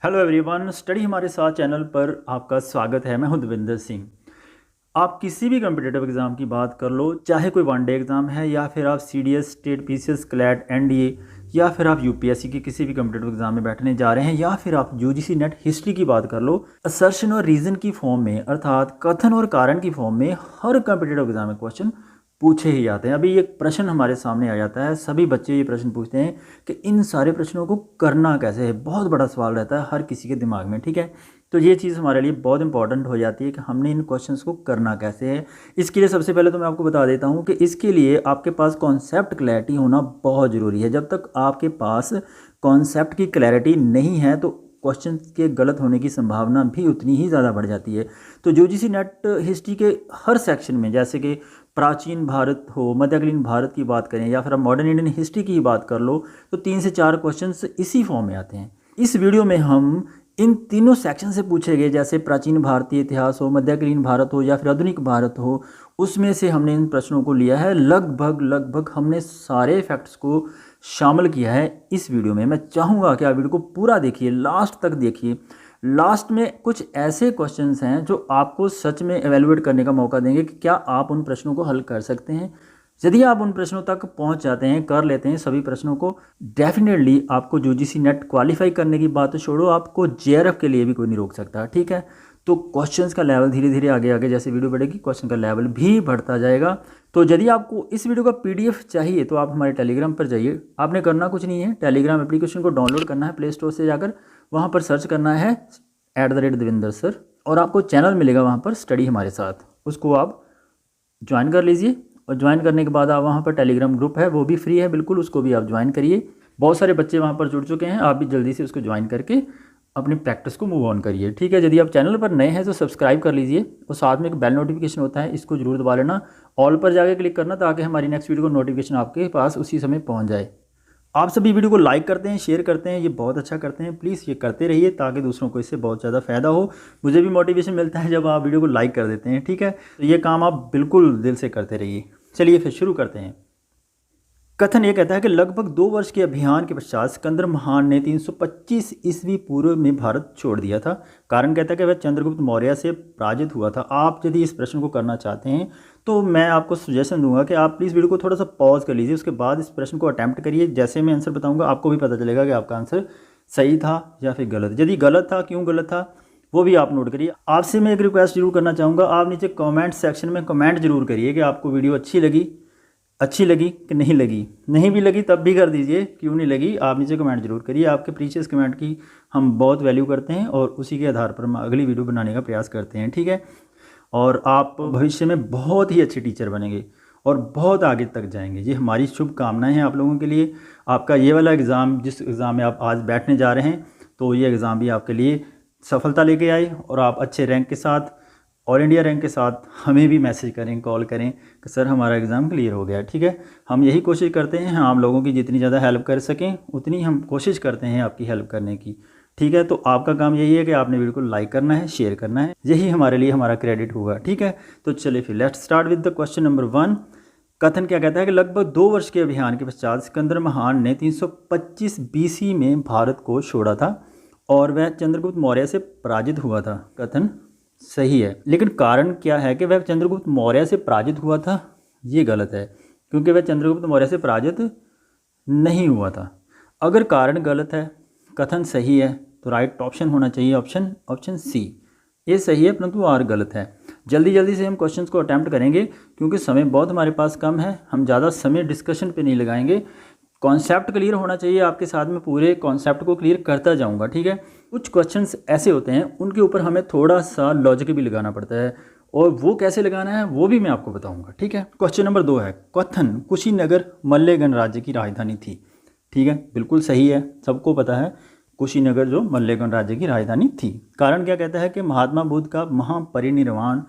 Hello everyone, study हमारे साथ channel पर आपका स्वागत है। मैं हूं देविंदर सिंह। आप किसी भी कम्पिटिटिव एग्ज़ाम की बात कर लो, चाहे कोई वनडे एग्ज़ाम है या फिर आप CDS, state, PCS, CLAT, NDA या फिर आप यूपीएससी की किसी भी कम्पिटिटिव एग्ज़ाम में बैठने जा रहे हैं या फिर आप यूजीसी नेट हिस्ट्री की बात कर लो, असर्शन और रीज़न की फॉर्म में अर्थात कथन और कारण की फॉर्म में हर कम्पिटिटिव एग्ज़ाम में क्वेश्चन पूछे ही जाते हैं। अभी एक प्रश्न हमारे सामने आ जाता है, सभी बच्चे ये प्रश्न पूछते हैं कि इन सारे प्रश्नों को करना कैसे है। बहुत बड़ा सवाल रहता है हर किसी के दिमाग में, ठीक है। तो ये चीज़ हमारे लिए बहुत इंपॉर्टेंट हो जाती है कि हमने इन क्वेश्चंस को करना कैसे है। इसके लिए सबसे पहले तो मैं आपको बता देता हूँ कि इसके लिए आपके पास कॉन्सेप्ट क्लैरिटी होना बहुत ज़रूरी है। जब तक आपके पास कॉन्सेप्ट की क्लैरिटी नहीं है तो क्वेश्चन के गलत होने की संभावना भी उतनी ही ज़्यादा बढ़ जाती है। तो यूजीसी नेट हिस्ट्री के हर सेक्शन में, जैसे कि प्राचीन भारत हो, मध्यकालीन भारत की बात करें या फिर आप मॉडर्न इंडियन हिस्ट्री की ही बात कर लो, तो 3 से 4 क्वेश्चंस इसी फॉर्म में आते हैं। इस वीडियो में हम इन तीनों सेक्शन से पूछे गए, जैसे प्राचीन भारतीय इतिहास हो, मध्यकालीन भारत हो या फिर आधुनिक भारत हो, उसमें से हमने इन प्रश्नों को लिया है। लगभग हमने सारे फैक्ट्स को शामिल किया है इस वीडियो में। मैं चाहूँगा कि आप वीडियो को पूरा देखिए, लास्ट तक देखिए। लास्ट में कुछ ऐसे क्वेश्चंस हैं जो आपको सच में एवेलुएट करने का मौका देंगे कि क्या आप उन प्रश्नों को हल कर सकते हैं। यदि आप उन प्रश्नों तक पहुंच जाते हैं, कर लेते हैं सभी प्रश्नों को, डेफिनेटली आपको यूजीसी नेट क्वालिफाई करने की बात तो छोड़ो, आपको जेआरएफ के लिए भी कोई नहीं रोक सकता, ठीक है। तो क्वेश्चंस का लेवल धीरे धीरे आगे आगे जैसे वीडियो बढ़ेगी, क्वेश्चन का लेवल भी बढ़ता जाएगा। तो यदि आपको इस वीडियो का पीडीएफ चाहिए तो आप हमारे टेलीग्राम पर जाइए। आपने करना कुछ नहीं है, टेलीग्राम एप्लीकेशन को डाउनलोड करना है प्ले स्टोर से जाकर, वहाँ पर सर्च करना है @देविंदर सर, और आपको चैनल मिलेगा वहाँ पर स्टडी हमारे साथ, उसको आप ज्वाइन कर लीजिए। और ज्वाइन करने के बाद आप वहाँ पर टेलीग्राम ग्रुप है, वो भी फ्री है बिल्कुल, उसको भी आप ज्वाइन करिए। बहुत सारे बच्चे वहाँ पर जुड़ चुके हैं, आप भी जल्दी से उसको ज्वाइन करके अपनी प्रैक्टिस को मूव ऑन करिए, ठीक है। यदि आप चैनल पर नए हैं तो सब्सक्राइब कर लीजिए और साथ में एक बेल नोटिफिकेशन होता है, इसको जरूर दबा लेना, ऑल पर जाके क्लिक करना ताकि हमारी नेक्स्ट वीडियो को नोटिफिकेशन आपके पास उसी समय पहुँच जाए। आप सभी वीडियो को लाइक करते हैं, शेयर करते हैं, ये बहुत अच्छा करते हैं। प्लीज़ ये करते रहिए ताकि दूसरों को इससे बहुत ज़्यादा फ़ायदा हो। मुझे भी मोटिवेशन मिलता है जब आप वीडियो को लाइक कर देते हैं, ठीक है। तो ये काम आप बिल्कुल दिल से करते रहिए। चलिए फिर शुरू करते हैं। कथन ये कहता है कि लगभग 2 वर्ष के अभियान के पश्चात सिकंदर महान ने 325 ईस्वी पूर्व में भारत छोड़ दिया था। कारण कहता है कि वह चंद्रगुप्त मौर्य से पराजित हुआ था। आप यदि इस प्रश्न को करना चाहते हैं तो मैं आपको सजेशन दूंगा कि आप प्लीज़ वीडियो को थोड़ा सा पॉज कर लीजिए, उसके बाद इस प्रश्न को अटैम्प्ट करिए। जैसे मैं आंसर बताऊँगा आपको भी पता चलेगा कि आपका आंसर सही था या फिर गलत। यदि गलत था, क्यों गलत था वो भी आप नोट करिए। आपसे मैं एक रिक्वेस्ट जरूर करना चाहूँगा, आप नीचे कमेंट सेक्शन में कमेंट जरूर करिए कि आपको वीडियो अच्छी लगी कि नहीं लगी। नहीं भी लगी तब भी कर दीजिए, क्यों नहीं लगी आप नीचे कमेंट जरूर करिए। आपके प्रीशियस कमेंट की हम बहुत वैल्यू करते हैं और उसी के आधार पर हम अगली वीडियो बनाने का प्रयास करते हैं, ठीक है। और आप भविष्य में बहुत ही अच्छे टीचर बनेंगे और बहुत आगे तक जाएंगे, ये हमारी शुभकामनाएं हैं आप लोगों के लिए। आपका ये वाला एग्ज़ाम, जिस एग्ज़ाम में आप आज बैठने जा रहे हैं, तो ये एग्ज़ाम भी आपके लिए सफलता लेके आए और आप अच्छे रैंक के साथ, ऑल इंडिया रैंक के साथ हमें भी मैसेज करें, कॉल करें कि सर हमारा एग्ज़ाम क्लियर हो गया, ठीक है। हम यही कोशिश करते हैं, हम लोगों की जितनी ज़्यादा हेल्प कर सकें उतनी हम कोशिश करते हैं आपकी हेल्प करने की, ठीक है। तो आपका काम यही है कि आपने वीडियो को लाइक करना है, शेयर करना है, यही हमारे लिए हमारा क्रेडिट होगा, ठीक है। तो चलिए फिर let's start with the question number 1। कथन क्या कहता है कि लगभग 2 वर्ष के अभियान के पश्चात सिकंदर महान ने 325 बीसी में भारत को छोड़ा था और वह चंद्रगुप्त मौर्य से पराजित हुआ था। कथन सही है, लेकिन कारण क्या है कि वह चंद्रगुप्त मौर्य से पराजित हुआ था, ये गलत है, क्योंकि वह चंद्रगुप्त मौर्य से पराजित नहीं हुआ था। अगर कारण गलत है, कथन सही है, तो राइट ऑप्शन होना चाहिए ऑप्शन सी। ये सही है परंतु आर गलत है। जल्दी से हम क्वेश्चंस को अटैम्प्ट करेंगे क्योंकि समय बहुत हमारे पास कम है, हम ज़्यादा समय डिस्कशन पे नहीं लगाएंगे। कॉन्सेप्ट क्लियर होना चाहिए आपके साथ, में पूरे कॉन्सेप्ट को क्लियर करता जाऊंगा, ठीक है। कुछ क्वेश्चंस ऐसे होते हैं उनके ऊपर हमें थोड़ा सा लॉजिक भी लगाना पड़ता है और वो कैसे लगाना है वो भी मैं आपको बताऊंगा, ठीक है। क्वेश्चन नंबर 2 है, कथन कुशीनगर मल्ल गणराज्य की राजधानी थी। ठीक है, बिल्कुल सही है, सबको पता है कुशीनगर जो मल्ल गणराज्य की राजधानी थी। कारण क्या कहता है कि महात्मा बुद्ध का महापरिनिर्वाण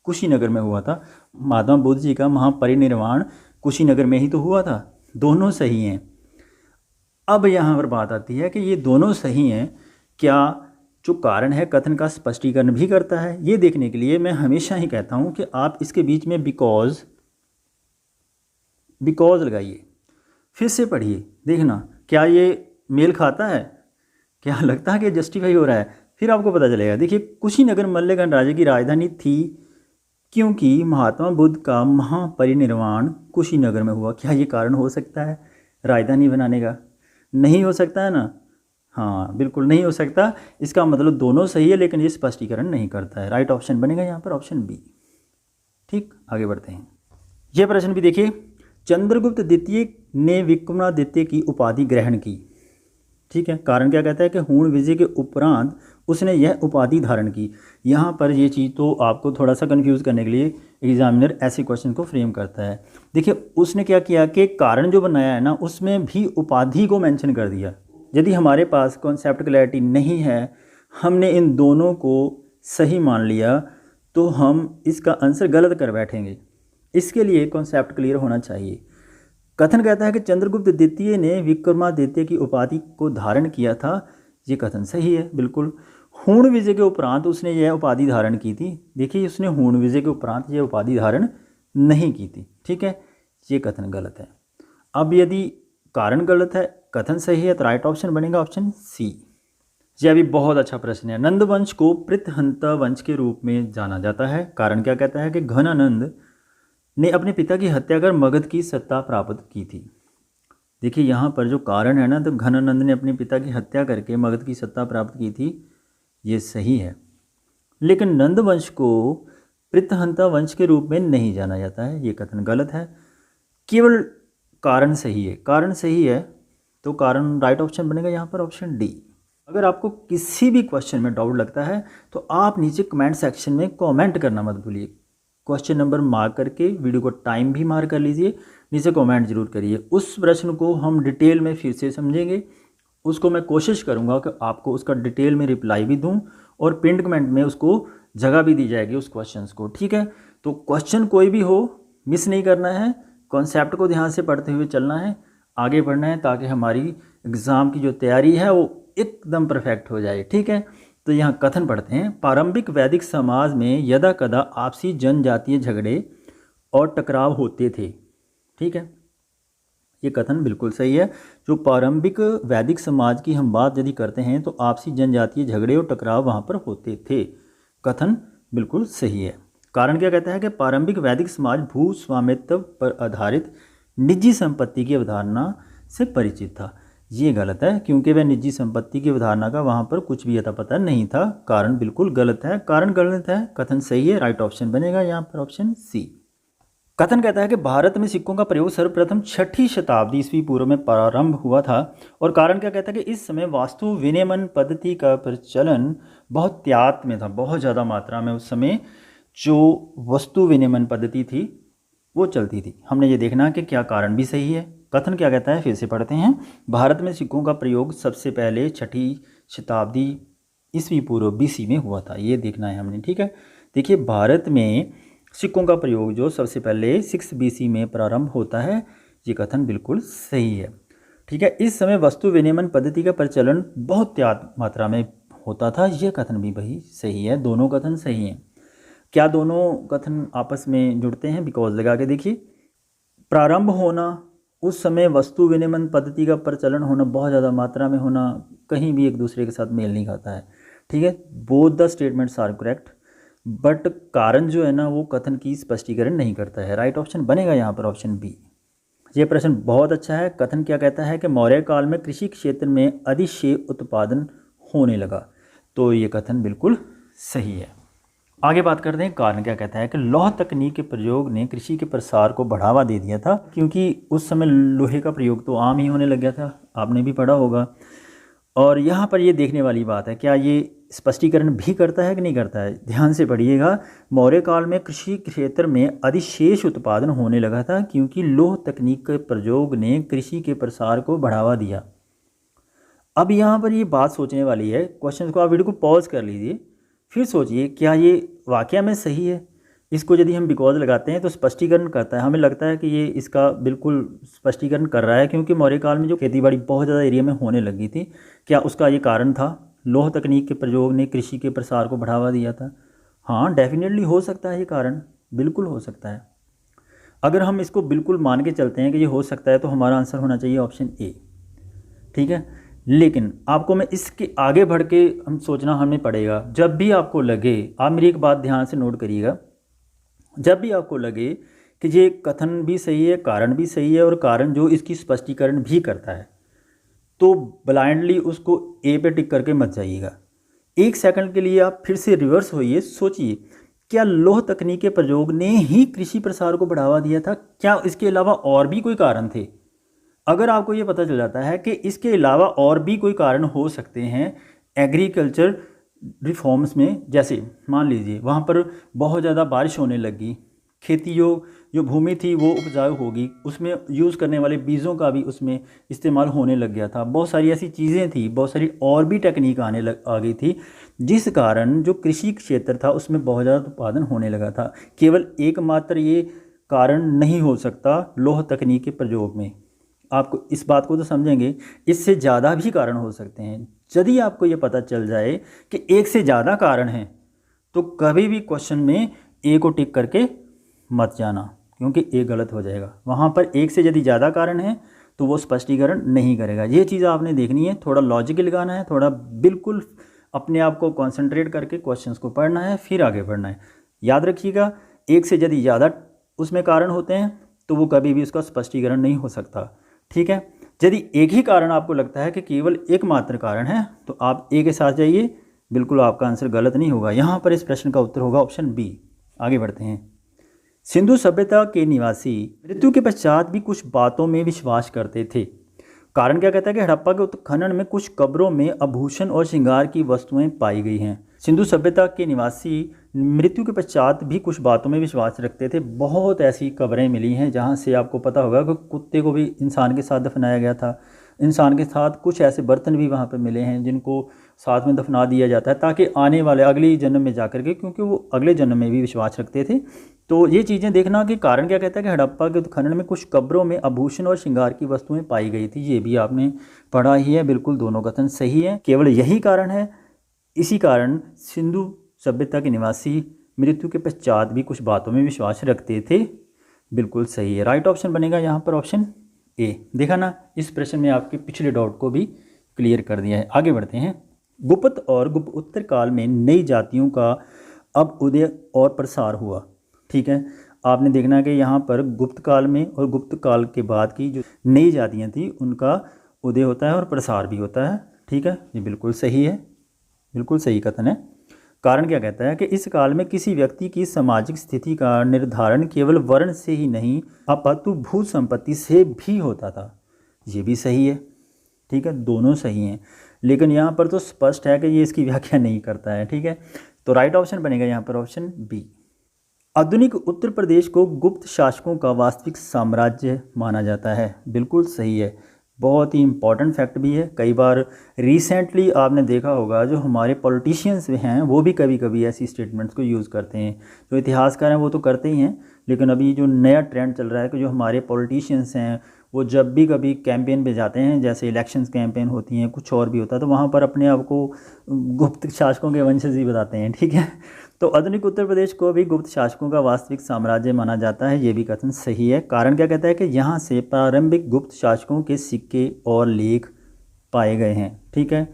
कुशीनगर में हुआ था। महात्मा बुद्ध जी का महापरिनिर्वाण कुशीनगर में ही तो हुआ था। दोनों सही हैं। अब यहाँ पर बात आती है कि ये दोनों सही हैं, क्या जो कारण है कथन का स्पष्टीकरण भी करता है? ये देखने के लिए मैं हमेशा ही कहता हूँ कि आप इसके बीच में बिकॉज लगाइए, फिर से पढ़िए, देखना क्या ये मेल खाता है, क्या लगता है कि जस्टिफाई हो रहा है? फिर आपको पता चलेगा। देखिए, कुशीनगर मल्ल गणराज्य की राजधानी थी क्योंकि महात्मा बुद्ध का महापरिनिर्वाण कुशीनगर में हुआ। क्या ये कारण हो सकता है राजधानी बनाने का? नहीं हो सकता है ना। हाँ, बिल्कुल नहीं हो सकता। इसका मतलब दोनों सही है, लेकिन ये स्पष्टीकरण नहीं करता है। राइट ऑप्शन बनेगा यहाँ पर ऑप्शन बी। ठीक, आगे बढ़ते हैं। यह प्रश्न भी देखिए, चंद्रगुप्त द्वितीय ने विक्रमादित्य की उपाधि ग्रहण की। ठीक है, कारण क्या कहता है कि हूण विजय के उपरांत उसने यह उपाधि धारण की। यहाँ पर ये चीज़ तो आपको थोड़ा सा कंफ्यूज करने के लिए एग्जामिनर ऐसे क्वेश्चन को फ्रेम करता है। देखिए, उसने क्या किया कि कारण जो बनाया है ना, उसमें भी उपाधि को मेंशन कर दिया। यदि हमारे पास कॉन्सेप्ट क्लैरिटी नहीं है, हमने इन दोनों को सही मान लिया, तो हम इसका आंसर गलत कर बैठेंगे। इसके लिए कॉन्सेप्ट क्लियर होना चाहिए। कथन कहता है कि चंद्रगुप्त द्वितीय ने विक्रमादित्य की उपाधि को धारण किया था। ये कथन सही है, बिल्कुल। हूण विजय के उपरांत उसने यह उपाधि धारण की थी। देखिए, उसने हूण विजय के उपरांत यह उपाधि धारण नहीं की थी। ठीक है, ये कथन गलत है। अब यदि कारण गलत है, कथन सही है, तो राइट ऑप्शन बनेगा ऑप्शन सी। यह भी बहुत अच्छा प्रश्न है। नंद वंश को पृथहंता वंश के रूप में जाना जाता है। कारण क्या कहता है कि घनानंद ने अपने पिता की हत्या कर मगध की सत्ता प्राप्त की थी। देखिए, यहाँ पर जो कारण है ना, तो घनानंद ने अपने पिता की हत्या करके मगध की सत्ता प्राप्त की थी, ये सही है। लेकिन नंद वंश को पृथहंता वंश के रूप में नहीं जाना जाता है, ये कथन गलत है। केवल कारण सही है। कारण सही है तो कारण राइट ऑप्शन बनेगा यहाँ पर ऑप्शन डी। अगर आपको किसी भी क्वेश्चन में डाउट लगता है तो आप नीचे कमेंट सेक्शन में कमेंट करना मत भूलिए। क्वेश्चन नंबर मार्क करके वीडियो को टाइम भी मार्क कर लीजिए, नीचे कमेंट जरूर करिए। उस प्रश्न को हम डिटेल में फिर से समझेंगे। उसको मैं कोशिश करूंगा कि आपको उसका डिटेल में रिप्लाई भी दूं और पिन कमेंट में उसको जगह भी दी जाएगी उस क्वेश्चन को। ठीक है, तो क्वेश्चन कोई भी हो मिस नहीं करना है, कॉन्सेप्ट को ध्यान से पढ़ते हुए चलना है, आगे बढ़ना है, ताकि हमारी एग्ज़ाम की जो तैयारी है वो एकदम परफेक्ट हो जाए। ठीक है, तो यहाँ कथन पढ़ते हैं। प्रारंभिक वैदिक समाज में यदा कदा आपसी जनजातीय झगड़े और टकराव होते थे। ठीक है, ये कथन बिल्कुल सही है। जो प्रारंभिक वैदिक समाज की हम बात यदि करते हैं तो आपसी जनजातीय झगड़े और टकराव वहाँ पर होते थे। कथन बिल्कुल सही है। कारण क्या कहता है कि प्रारंभिक वैदिक समाज भू स्वामित्व पर आधारित निजी संपत्ति की अवधारणा से परिचित था। ये गलत है, क्योंकि वह निजी संपत्ति की अवधारणा का वहाँ पर कुछ भी अता पता नहीं था। कारण बिल्कुल गलत है। कारण गलत है, कथन सही है, राइट ऑप्शन बनेगा यहाँ पर ऑप्शन सी। कथन कहता है कि भारत में सिक्कों का प्रयोग सर्वप्रथम 6ठी शताब्दी ईस्वी पूर्व में प्रारंभ हुआ था। और कारण क्या कहता है कि इस समय वास्तु विनिमय पद्धति का प्रचलन बहुत त्यात में था, बहुत ज़्यादा मात्रा में उस समय जो वस्तु विनिमय पद्धति थी वो चलती थी। हमने ये देखना कि क्या कारण भी सही है। कथन क्या कहता है, फिर से पढ़ते हैं। भारत में सिक्कों का प्रयोग सबसे पहले 6ठी शताब्दी ईस्वी पूर्व बीसी में हुआ था, ये देखना है हमने। ठीक है, देखिए, भारत में सिक्कों का प्रयोग जो सबसे पहले 6 BC में प्रारंभ होता है, ये कथन बिल्कुल सही है। ठीक है, इस समय वस्तु विनिमय पद्धति का प्रचलन बहुत त्याग मात्रा में होता था, यह कथन भी वही सही है। दोनों कथन सही हैं। क्या दोनों कथन आपस में जुड़ते हैं? बिकॉज लगा के देखिए। प्रारंभ होना, उस समय वस्तु विनिमय पद्धति का प्रचलन होना, बहुत ज़्यादा मात्रा में होना, कहीं भी एक दूसरे के साथ मेल नहीं खाता है। ठीक है, both the statements are correct, but कारण जो है ना वो कथन की स्पष्टीकरण नहीं करता है। राइट ऑप्शन बनेगा यहाँ पर ऑप्शन बी। ये प्रश्न बहुत अच्छा है। कथन क्या कहता है कि मौर्य काल में कृषि क्षेत्र में अतिशय उत्पादन होने लगा, तो ये कथन बिल्कुल सही है। आगे बात करते हैं। कारण क्या कहता है कि लौह तकनीक के प्रयोग ने कृषि के प्रसार को बढ़ावा दे दिया था, क्योंकि उस समय लोहे का प्रयोग तो आम ही होने लग गया था, आपने भी पढ़ा होगा। और यहाँ पर ये देखने वाली बात है, क्या ये स्पष्टीकरण भी करता है कि नहीं करता है? ध्यान से पढ़िएगा। मौर्य काल में कृषि क्षेत्र में अधिशेष उत्पादन होने लगा था, क्योंकि लौह तकनीक के प्रयोग ने कृषि के प्रसार को बढ़ावा दिया। अब यहाँ पर ये बात सोचने वाली है। क्वेश्चन को आप वीडियो को पॉज कर लीजिए, फिर सोचिए क्या ये वाकया में सही है। इसको यदि हम बिकॉज लगाते हैं तो स्पष्टीकरण करता है, हमें लगता है कि ये इसका बिल्कुल स्पष्टीकरण कर रहा है, क्योंकि मौर्य काल में जो खेतीबाड़ी बहुत ज़्यादा एरिया में होने लगी थी, क्या उसका ये कारण था? लौह तकनीक के प्रयोग ने कृषि के प्रसार को बढ़ावा दिया था। हाँ, डेफिनेटली हो सकता है ये कारण, बिल्कुल हो सकता है। अगर हम इसको बिल्कुल मान के चलते हैं कि ये हो सकता है, तो हमारा आंसर होना चाहिए ऑप्शन ए। ठीक है, लेकिन आपको मैं इसके आगे बढ़ के हम सोचना हमें पड़ेगा। जब भी आपको लगे, आप मेरी एक बात ध्यान से नोट करिएगा, जब भी आपको लगे कि ये कथन भी सही है, कारण भी सही है और कारण जो इसकी स्पष्टीकरण भी करता है, तो ब्लाइंडली उसको ए पे टिक करके मत जाइएगा। एक सेकंड के लिए आप फिर से रिवर्स होइए, सोचिए, क्या लौह तकनीक के प्रयोग ने ही कृषि प्रसार को बढ़ावा दिया था? क्या इसके अलावा और भी कोई कारण थे? अगर आपको ये पता चल जाता है कि इसके अलावा और भी कोई कारण हो सकते हैं एग्रीकल्चर रिफॉर्म्स में, जैसे मान लीजिए वहाँ पर बहुत ज़्यादा बारिश होने लगी, खेती जो भूमि थी वो उपजाऊ होगी, उसमें यूज़ करने वाले बीजों का भी उसमें इस्तेमाल होने लग गया था, बहुत सारी ऐसी चीज़ें थी, बहुत सारी और भी टेक्निक आ गई थी, जिस कारण जो कृषि क्षेत्र था उसमें बहुत ज़्यादा उत्पादन होने लगा था। केवल एकमात्र ये कारण नहीं हो सकता लौह तकनीक के प्रयोग में, आपको इस बात को तो समझेंगे, इससे ज़्यादा भी कारण हो सकते हैं। यदि आपको ये पता चल जाए कि एक से ज़्यादा कारण हैं, तो कभी भी क्वेश्चन में ए को टिक करके मत जाना, क्योंकि ए गलत हो जाएगा। वहाँ पर एक से यदि ज़्यादा कारण है तो वो स्पष्टीकरण नहीं करेगा। ये चीज़ आपने देखनी है, थोड़ा लॉजिक लगाना है, थोड़ा बिल्कुल अपने आप को कॉन्सेंट्रेट करके क्वेश्चंस को पढ़ना है, फिर आगे बढ़ना है। याद रखिएगा, एक से यदि ज़्यादा उसमें कारण होते हैं तो वो कभी भी उसका स्पष्टीकरण नहीं हो सकता। ठीक है, यदि एक ही कारण आपको लगता है कि केवल एकमात्र कारण है, तो आप ए के साथ जाइए, बिल्कुल आपका आंसर गलत नहीं होगा। यहाँ पर इस प्रश्न का उत्तर होगा ऑप्शन बी। आगे बढ़ते हैं। सिंधु सभ्यता के निवासी मृत्यु के पश्चात भी कुछ बातों में विश्वास करते थे। कारण क्या कहता है कि हड़प्पा के उत्खनन में कुछ कब्रों में आभूषण और श्रृंगार की वस्तुएं पाई गई हैं। सिंधु सभ्यता के निवासी मृत्यु के पश्चात भी कुछ बातों में विश्वास रखते थे। बहुत ऐसी कब्रें मिली हैं जहां से आपको पता होगा कि कुत्ते को भी इंसान के साथ दफनाया गया था, इंसान के साथ कुछ ऐसे बर्तन भी वहाँ पर मिले हैं जिनको साथ में दफना दिया जाता है, ताकि आने वाले अगले जन्म में जा कर के, क्योंकि वो अगले जन्म में भी विश्वास रखते थे। तो ये चीज़ें देखना कि कारण क्या कहता है कि हड़प्पा के उत्खनन में कुछ कब्रों में आभूषण और श्रृंगार की वस्तुएं पाई गई थी। ये भी आपने पढ़ा ही है, बिल्कुल दोनों कथन सही है, केवल यही कारण है। इसी कारण सिंधु सभ्यता के निवासी मृत्यु के पश्चात भी कुछ बातों में विश्वास रखते थे, बिल्कुल सही है। राइट ऑप्शन बनेगा यहाँ पर ऑप्शन ए। देखा ना, इस प्रश्न में आपके पिछले डाउट को भी क्लियर कर दिया है। आगे बढ़ते हैं। गुप्त और गुप्त उत्तर काल में नई जातियों का अब उदय और प्रसार हुआ। ठीक है, आपने देखना है कि यहाँ पर गुप्त काल में और गुप्त काल के बाद की जो नई जातियाँ थी उनका उदय होता है और प्रसार भी होता है। ठीक है, ये बिल्कुल सही है, बिल्कुल सही कथन है। कारण क्या कहता है कि इस काल में किसी व्यक्ति की सामाजिक स्थिति का निर्धारण केवल वर्ण से ही नहीं अपितु भू संपत्ति से भी होता था। ये भी सही है। ठीक है, दोनों सही हैं, लेकिन यहाँ पर तो स्पष्ट है कि ये इसकी व्याख्या नहीं करता है। ठीक है, तो राइट ऑप्शन बनेगा यहाँ पर ऑप्शन बी। आधुनिक उत्तर प्रदेश को गुप्त शासकों का वास्तविक साम्राज्य माना जाता है। बिल्कुल सही है, बहुत ही इंपॉर्टेंट फैक्ट भी है। कई बार रिसेंटली आपने देखा होगा जो हमारे पॉलिटिशियंस हैं वो भी कभी कभी ऐसी स्टेटमेंट्स को यूज़ करते हैं। जो इतिहासकार हैं वो तो करते ही हैं, लेकिन अभी जो नया ट्रेंड चल रहा है कि जो हमारे पॉलिटिशियंस हैं वो जब भी कभी कैंपेन पे जाते हैं, जैसे इलेक्शंस कैंपेन होती हैं, कुछ और भी होता है, तो वहाँ पर अपने आप को गुप्त शासकों के वंशज ही बताते हैं। ठीक है, तो आधुनिक उत्तर प्रदेश को भी गुप्त शासकों का वास्तविक साम्राज्य माना जाता है। ये भी कथन सही है। कारण क्या कहता है कि यहाँ से प्रारंभिक गुप्त शासकों के सिक्के और लेख पाए गए हैं। ठीक है,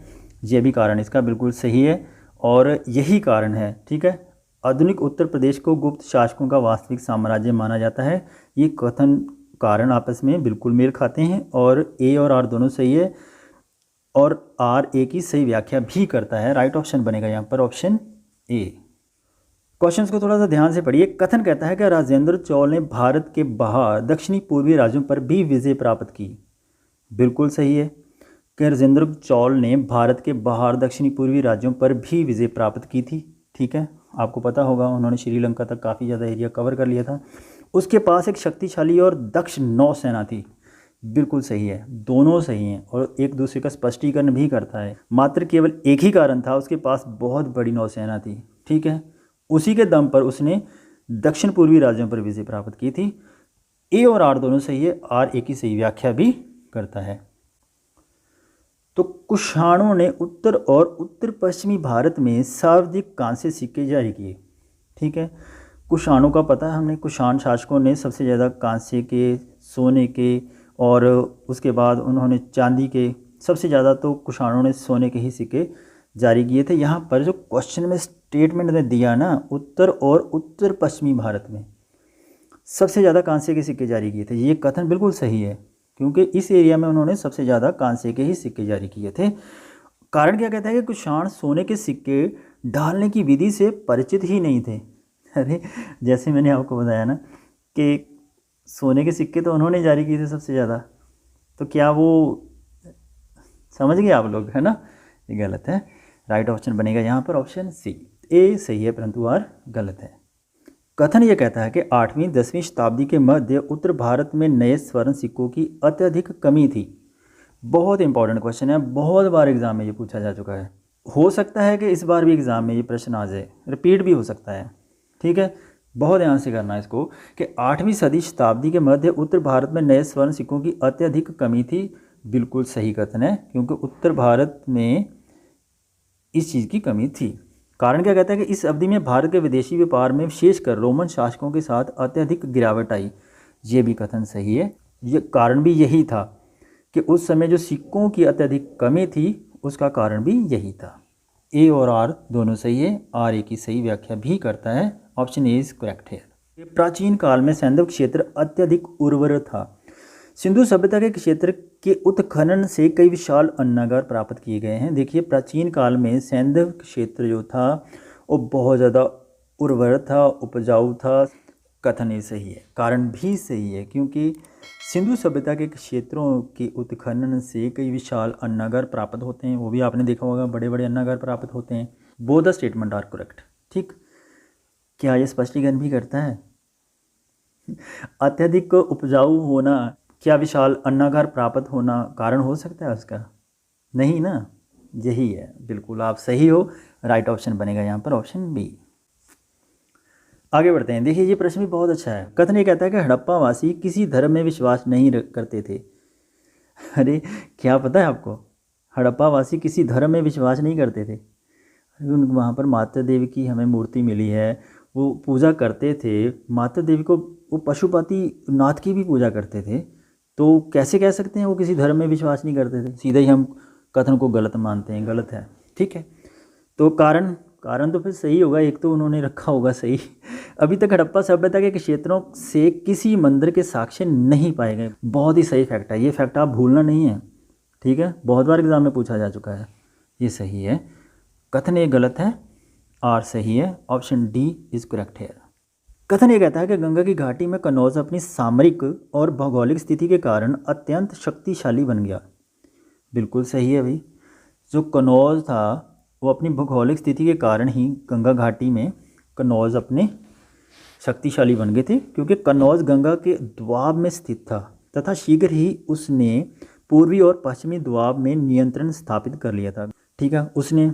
ये भी कारण इसका बिल्कुल सही है और यही कारण है। ठीक है, आधुनिक उत्तर प्रदेश को गुप्त शासकों का वास्तविक साम्राज्य माना जाता है। ये कथन कारण आपस में बिल्कुल मेल खाते हैं और ए और आर दोनों सही है और आर ए की सही व्याख्या भी करता है। राइट ऑप्शन बनेगा यहाँ पर ऑप्शन ए। क्वेश्चंस को थोड़ा सा ध्यान से पढ़िए। कथन कहता है कि राजेंद्र चोल ने भारत के बाहर दक्षिणी पूर्वी राज्यों पर भी विजय प्राप्त की। बिल्कुल सही है कि राजेंद्र चोल ने भारत के बाहर दक्षिणी पूर्वी राज्यों पर भी विजय प्राप्त की थी। ठीक है, आपको पता होगा उन्होंने श्रीलंका तक काफ़ी ज़्यादा एरिया कवर कर लिया था। उसके पास एक शक्तिशाली और दक्ष नौसेना थी। बिल्कुल सही है, दोनों सही हैं और एक दूसरे का स्पष्टीकरण भी करता है। मात्र केवल एक ही कारण था, उसके पास बहुत बड़ी नौसेना थी। ठीक है, उसी के दम पर उसने दक्षिण पूर्वी राज्यों पर विजय प्राप्त की थी। ए और आर दोनों सही है, आर ए की सही व्याख्या भी करता है। तो कुषाणों ने उत्तर और उत्तर पश्चिमी भारत में सर्वाधिक कांस्य सिक्के जारी किए। ठीक है, कुषाणों का पता है हमने, कुषाण शासकों ने सबसे ज़्यादा कांस्य के, सोने के और उसके बाद उन्होंने चांदी के सबसे ज़्यादा तो कुषाणों ने सोने के ही सिक्के जारी किए थे। यहाँ पर जो क्वेश्चन में स्टेटमेंट ने दिया ना, उत्तर और उत्तर पश्चिमी भारत में सबसे ज़्यादा कांसे के सिक्के जारी किए थे, ये कथन बिल्कुल सही है, क्योंकि इस एरिया में उन्होंने सबसे ज़्यादा कांसे के ही सिक्के जारी किए थे। कारण क्या कहता है कि कुषाण सोने के सिक्के ढालने की विधि से परिचित ही नहीं थे। अरे जैसे मैंने आपको बताया ना कि सोने के सिक्के तो उन्होंने जारी किए थे सबसे ज़्यादा, तो क्या वो समझ गए आप लोग, है ना? ये गलत है। राइट ऑप्शन बनेगा यहाँ पर ऑप्शन सी, ए सही है परंतु आर गलत है। कथन ये कहता है कि 8वीं 10वीं शताब्दी के मध्य उत्तर भारत में नए स्वर्ण सिक्कों की अत्यधिक कमी थी। बहुत इंपॉर्टेंट क्वेश्चन है, बहुत बार एग्जाम में ये पूछा जा चुका है। हो सकता है कि इस बार भी एग्जाम में ये प्रश्न आ जाए, रिपीट भी हो सकता है। ठीक है, बहुत ध्यान से करना है इसको कि 8वीं सदी शताब्दी के मध्य उत्तर भारत में नए स्वर्ण सिक्कों की अत्यधिक कमी थी। बिल्कुल सही कथन है, क्योंकि उत्तर भारत में इस चीज़ की कमी थी। कारण क्या कहता है कि इस अवधि में भारत के विदेशी व्यापार में विशेषकर रोमन शासकों के साथ अत्यधिक गिरावट आई। ये भी कथन सही है। ये कारण भी यही था कि उस समय जो सिक्कों की अत्यधिक कमी थी उसका कारण भी यही था। ए और आर दोनों सही है, आर ए की सही व्याख्या भी करता है। ऑप्शन ए इज करेक्ट है। प्राचीन काल में सैंधव क्षेत्र अत्यधिक उर्वर था। सिंधु सभ्यता के क्षेत्र के उत्खनन से कई विशाल अन्नागार प्राप्त किए गए हैं। देखिए प्राचीन काल में सैंधव क्षेत्र जो था वो बहुत ज़्यादा उर्वर था, उपजाऊ था। कथन ये सही है, कारण भी सही है, क्योंकि सिंधु सभ्यता के क्षेत्रों के उत्खनन से कई विशाल अन्नागार प्राप्त होते हैं। वो भी आपने देखा होगा, बड़े बड़े अन्नागार प्राप्त होते हैं। Both the statement are correct. ठीक, क्या ये स्पष्टीकरण भी करता है? अत्यधिक उपजाऊ होना, क्या विशाल अन्नागार प्राप्त होना कारण हो सकता है उसका? नहीं ना, यही है। बिल्कुल आप सही हो, राइट ऑप्शन बनेगा यहाँ पर ऑप्शन बी। आगे बढ़ते हैं। देखिए ये प्रश्न भी बहुत अच्छा है। कथन ये कहता है कि हड़प्पा वासी किसी धर्म में विश्वास नहीं करते थे। अरे क्या पता है आपको, हड़प्पा वासी किसी धर्म में विश्वास नहीं करते थे। वहाँ पर माता देवी की हमें मूर्ति मिली है, वो पूजा करते थे माता देवी को। वो पशुपति नाथ की भी पूजा करते थे, तो कैसे कह सकते हैं वो किसी धर्म में विश्वास नहीं करते थे? सीधा ही हम कथन को गलत मानते हैं, गलत है। ठीक है, तो कारण तो फिर सही होगा, एक तो उन्होंने रखा होगा सही। अभी तक हड़प्पा सभ्यता के क्षेत्रों से किसी मंदिर के साक्ष्य नहीं पाए गए। बहुत ही सही फैक्ट है, ये फैक्ट आप भूलना नहीं है। ठीक है, बहुत बार एग्जाम में पूछा जा चुका है। ये सही है, कथन ये गलत है, आर सही है, ऑप्शन डी इज करेक्ट है। कथन ये कहता है कि गंगा की घाटी में कन्नौज अपनी सामरिक और भौगोलिक स्थिति के कारण अत्यंत शक्तिशाली बन गया। बिल्कुल सही है भाई, जो कन्नौज था वो अपनी भौगोलिक स्थिति के कारण ही गंगा घाटी में कन्नौज अपने शक्तिशाली बन गए थे, क्योंकि कन्नौज गंगा के द्वाब में स्थित था तथा शीघ्र ही उसने पूर्वी और पश्चिमी द्वाब में नियंत्रण स्थापित कर लिया था। ठीक है, उसने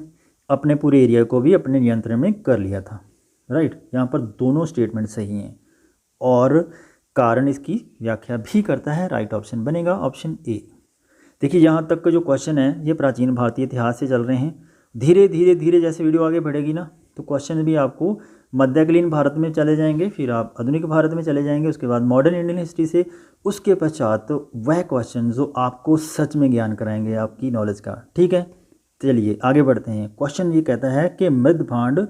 अपने पूरे एरिया को भी अपने नियंत्रण में कर लिया था। राइट, यहाँ पर दोनों स्टेटमेंट सही हैं और कारण इसकी व्याख्या भी करता है। राइट ऑप्शन बनेगा ऑप्शन ए। देखिए यहाँ तक का जो क्वेश्चन है ये प्राचीन भारतीय इतिहास से चल रहे हैं। धीरे धीरे धीरे जैसे वीडियो आगे बढ़ेगी ना, तो क्वेश्चन भी आपको मध्यकालीन भारत में चले जाएंगे, फिर आप आधुनिक भारत में चले जाएंगे, उसके बाद मॉडर्न इंडियन हिस्ट्री से, उसके पश्चात तो वह क्वेश्चन जो आपको सच में ज्ञान कराएंगे आपकी नॉलेज का। ठीक है, चलिए आगे बढ़ते हैं। क्वेश्चन ये कहता है कि मृदभांड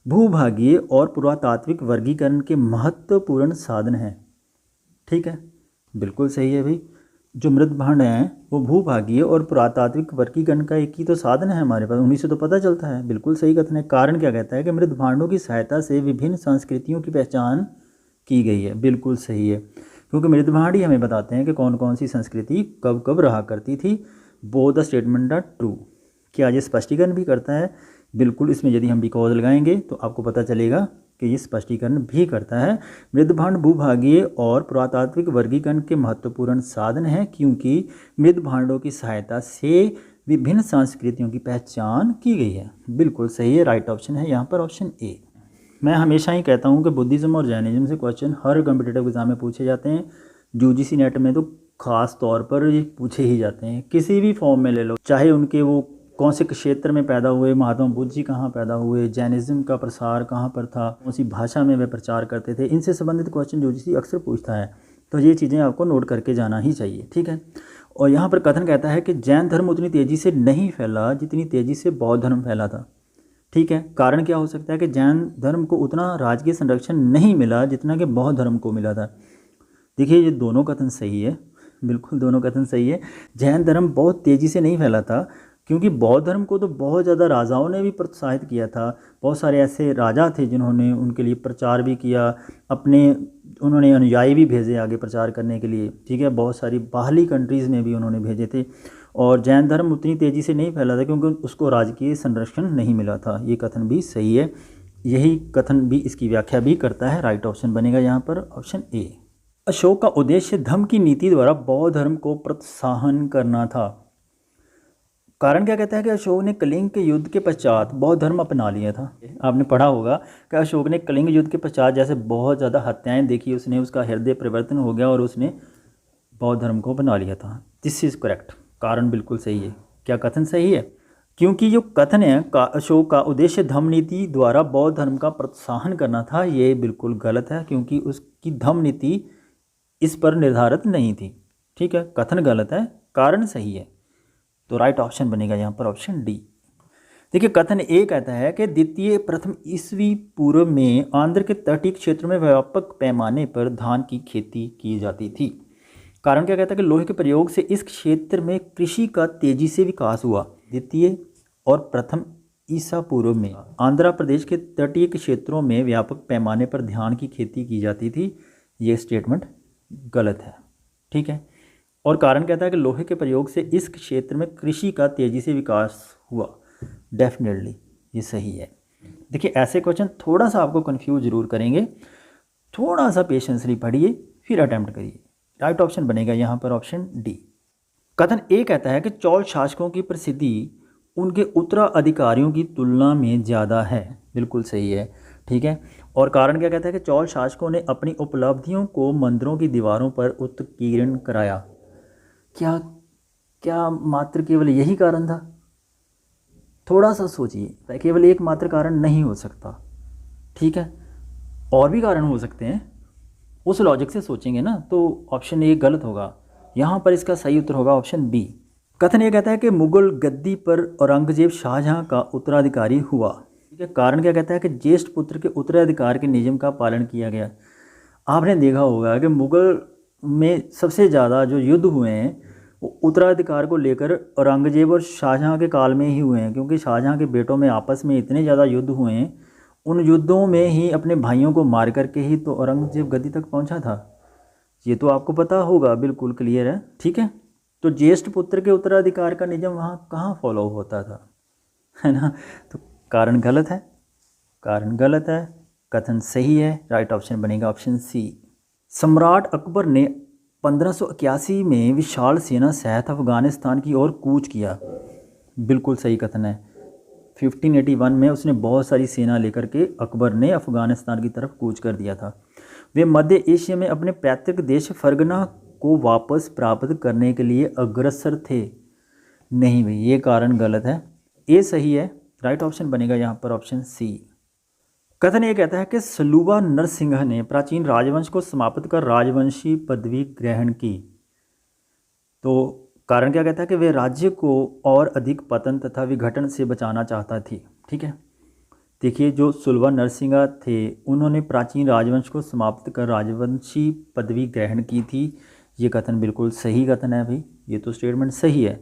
भूभागीय और पुरातात्विक वर्गीकरण के महत्वपूर्ण साधन हैं। ठीक है, बिल्कुल सही है भाई, जो मृदभांड हैं वो भूभागीय और पुरातात्विक वर्गीकरण का एक ही तो साधन है हमारे पास, उन्हीं से तो पता चलता है। बिल्कुल सही कथन है। कारण क्या कहता है कि मृदभांडों की सहायता से विभिन्न संस्कृतियों की पहचान की गई है। बिल्कुल सही है, क्योंकि मृदभांड ही हमें बताते हैं कि कौन कौन सी संस्कृति कब कब रहा करती थी। Both the statement are true. क्या ये स्पष्टीकरण भी करता है? बिल्कुल, इसमें यदि हम बिकॉज लगाएंगे तो आपको पता चलेगा कि ये स्पष्टीकरण भी करता है। मृदभांड भूभागीय और पुरातात्विक वर्गीकरण के महत्वपूर्ण साधन हैं, क्योंकि मृदभांडों की सहायता से विभिन्न संस्कृतियों की पहचान की गई है। बिल्कुल सही है, राइट ऑप्शन है यहाँ पर ऑप्शन ए। मैं हमेशा ही कहता हूँ कि बुद्धिज्म और जैनिज्म से क्वेश्चन हर कॉम्पिटिटिव एग्जाम में पूछे जाते हैं। यूजीसी नेट में तो खास तौर पर ये पूछे ही जाते हैं, किसी भी फॉर्म में ले लो, चाहे उनके वो कौन से क्षेत्र में पैदा हुए, महात्मा बुद्ध जी कहाँ पैदा हुए, जैनिज्म का प्रसार कहाँ पर था, कौन सी भाषा में वे प्रचार करते थे, इनसे संबंधित क्वेश्चन यूजीसी अक्सर पूछता है। तो ये चीज़ें आपको नोट करके जाना ही चाहिए। ठीक है, और यहाँ पर कथन कहता है कि जैन धर्म उतनी तेज़ी से नहीं फैला जितनी तेज़ी से बौद्ध धर्म फैला था। ठीक है, कारण क्या हो सकता है कि जैन धर्म को उतना राजकीय संरक्षण नहीं मिला जितना कि बौद्ध धर्म को मिला था। देखिए ये दोनों कथन सही है, बिल्कुल दोनों कथन सही है। जैन धर्म बहुत तेज़ी से नहीं फैला था क्योंकि बौद्ध धर्म को तो बहुत ज़्यादा राजाओं ने भी प्रोत्साहित किया था। बहुत सारे ऐसे राजा थे जिन्होंने उनके लिए प्रचार भी किया, उन्होंने अनुयायी भी भेजे आगे प्रचार करने के लिए। ठीक है, बहुत सारी बाहरी कंट्रीज़ में भी उन्होंने भेजे थे। और जैन धर्म उतनी तेज़ी से नहीं फैला था क्योंकि उसको राजकीय संरक्षण नहीं मिला था। ये कथन भी सही है, यही कथन भी इसकी व्याख्या भी करता है। राइट ऑप्शन बनेगा यहाँ पर ऑप्शन ए। अशोक का उद्देश्य धम्म की नीति द्वारा बौद्ध धर्म को प्रोत्साहन करना था। कारण क्या कहता है कि अशोक ने कलिंग के युद्ध के पश्चात बौद्ध धर्म अपना लिया था। आपने पढ़ा होगा कि अशोक ने कलिंग युद्ध के पश्चात जैसे बहुत ज़्यादा हत्याएं देखी, उसने उसका हृदय परिवर्तन हो गया और उसने बौद्ध धर्म को अपना लिया था। दिस इज़ करेक्ट, कारण बिल्कुल सही है। क्या कथन सही है? क्योंकि जो कथन है का अशोक का उद्देश्य धम्म नीति द्वारा बौद्ध धर्म का प्रोत्साहन करना था, ये बिल्कुल गलत है क्योंकि उसकी धम्म नीति इस पर निर्धारित नहीं थी। ठीक है, कथन गलत है, कारण सही है। तो राइट ऑप्शन बनेगा यहाँ पर ऑप्शन डी। देखिए कथन ए कहता है कि द्वितीय प्रथम ईस्वी पूर्व में आंध्र के तटीय क्षेत्र में व्यापक पैमाने पर धान की खेती की जाती थी। कारण क्या कहता है कि लोहे के प्रयोग से इस क्षेत्र में कृषि का तेजी से विकास हुआ। द्वितीय और प्रथम ईसा पूर्व में आंध्र प्रदेश के तटीय क्षेत्रों में व्यापक पैमाने पर धान की खेती की जाती थी। ये स्टेटमेंट गलत है। ठीक है, और कारण कहता है कि लोहे के प्रयोग से इस क्षेत्र में कृषि का तेज़ी से विकास हुआ। डेफिनेटली ये सही है। देखिए ऐसे क्वेश्चन थोड़ा सा आपको कंफ्यूज जरूर करेंगे, थोड़ा सा पेशेंसली पढ़िए फिर अटैम्प्ट करिए। राइट ऑप्शन बनेगा यहाँ पर ऑप्शन डी। कथन ए कहता है कि चोल शासकों की प्रसिद्धि उनके उत्तराधिकारियों की तुलना में ज़्यादा है। बिल्कुल सही है। ठीक है, और कारण क्या कहता है कि चोल शासकों ने अपनी उपलब्धियों को मंदिरों की दीवारों पर उत्कीर्ण कराया। क्या मात्र केवल यही कारण था? थोड़ा सा सोचिए, केवल एक मात्र कारण नहीं हो सकता। ठीक है, और भी कारण हो सकते हैं। उस लॉजिक से सोचेंगे ना तो ऑप्शन ए गलत होगा। यहाँ पर इसका सही उत्तर होगा ऑप्शन बी। कथन ये कहता है कि मुगल गद्दी पर औरंगजेब शाहजहां का उत्तराधिकारी हुआ। ठीक है, कारण क्या कहता है कि ज्येष्ठ पुत्र के उत्तराधिकार के नियम का पालन किया गया। आपने देखा होगा कि मुगल में सबसे ज़्यादा जो युद्ध हुए हैं वो उत्तराधिकार को लेकर औरंगजेब और शाहजहां के काल में ही हुए हैं, क्योंकि शाहजहां के बेटों में आपस में इतने ज़्यादा युद्ध हुए हैं। उन युद्धों में ही अपने भाइयों को मार करके ही तो औरंगजेब गद्दी तक पहुंचा था। ये तो आपको पता होगा, बिल्कुल क्लियर है। ठीक है, तो ज्येष्ठ पुत्र के उत्तराधिकार का नियम वहाँ कहाँ फॉलो होता था, है ना? तो कारण गलत है, कारण गलत है, कथन सही है। राइट ऑप्शन बनेगा ऑप्शन सी। सम्राट अकबर ने 1581 में विशाल सेना सहित अफगानिस्तान की ओर कूच किया। बिल्कुल सही कथन है। 1581 में उसने बहुत सारी सेना लेकर के अकबर ने अफगानिस्तान की तरफ कूच कर दिया था। वे मध्य एशिया में अपने पैतृक देश फरगना को वापस प्राप्त करने के लिए अग्रसर थे। नहीं भाई, ये कारण गलत है। ए सही है। राइट ऑप्शन बनेगा यहाँ पर ऑप्शन सी। कथन ये कहता है कि सलूबा नरसिंह ने प्राचीन राजवंश को समाप्त कर राजवंशी पदवी ग्रहण की। तो कारण क्या कहता है कि वे राज्य को और अधिक पतन तथा विघटन से बचाना चाहता थी। ठीक है, देखिए जो सुलवा नरसिंह थे उन्होंने प्राचीन राजवंश को समाप्त कर राजवंशी पदवी ग्रहण की थी। ये कथन बिल्कुल सही कथन है भाई, ये तो स्टेटमेंट सही है।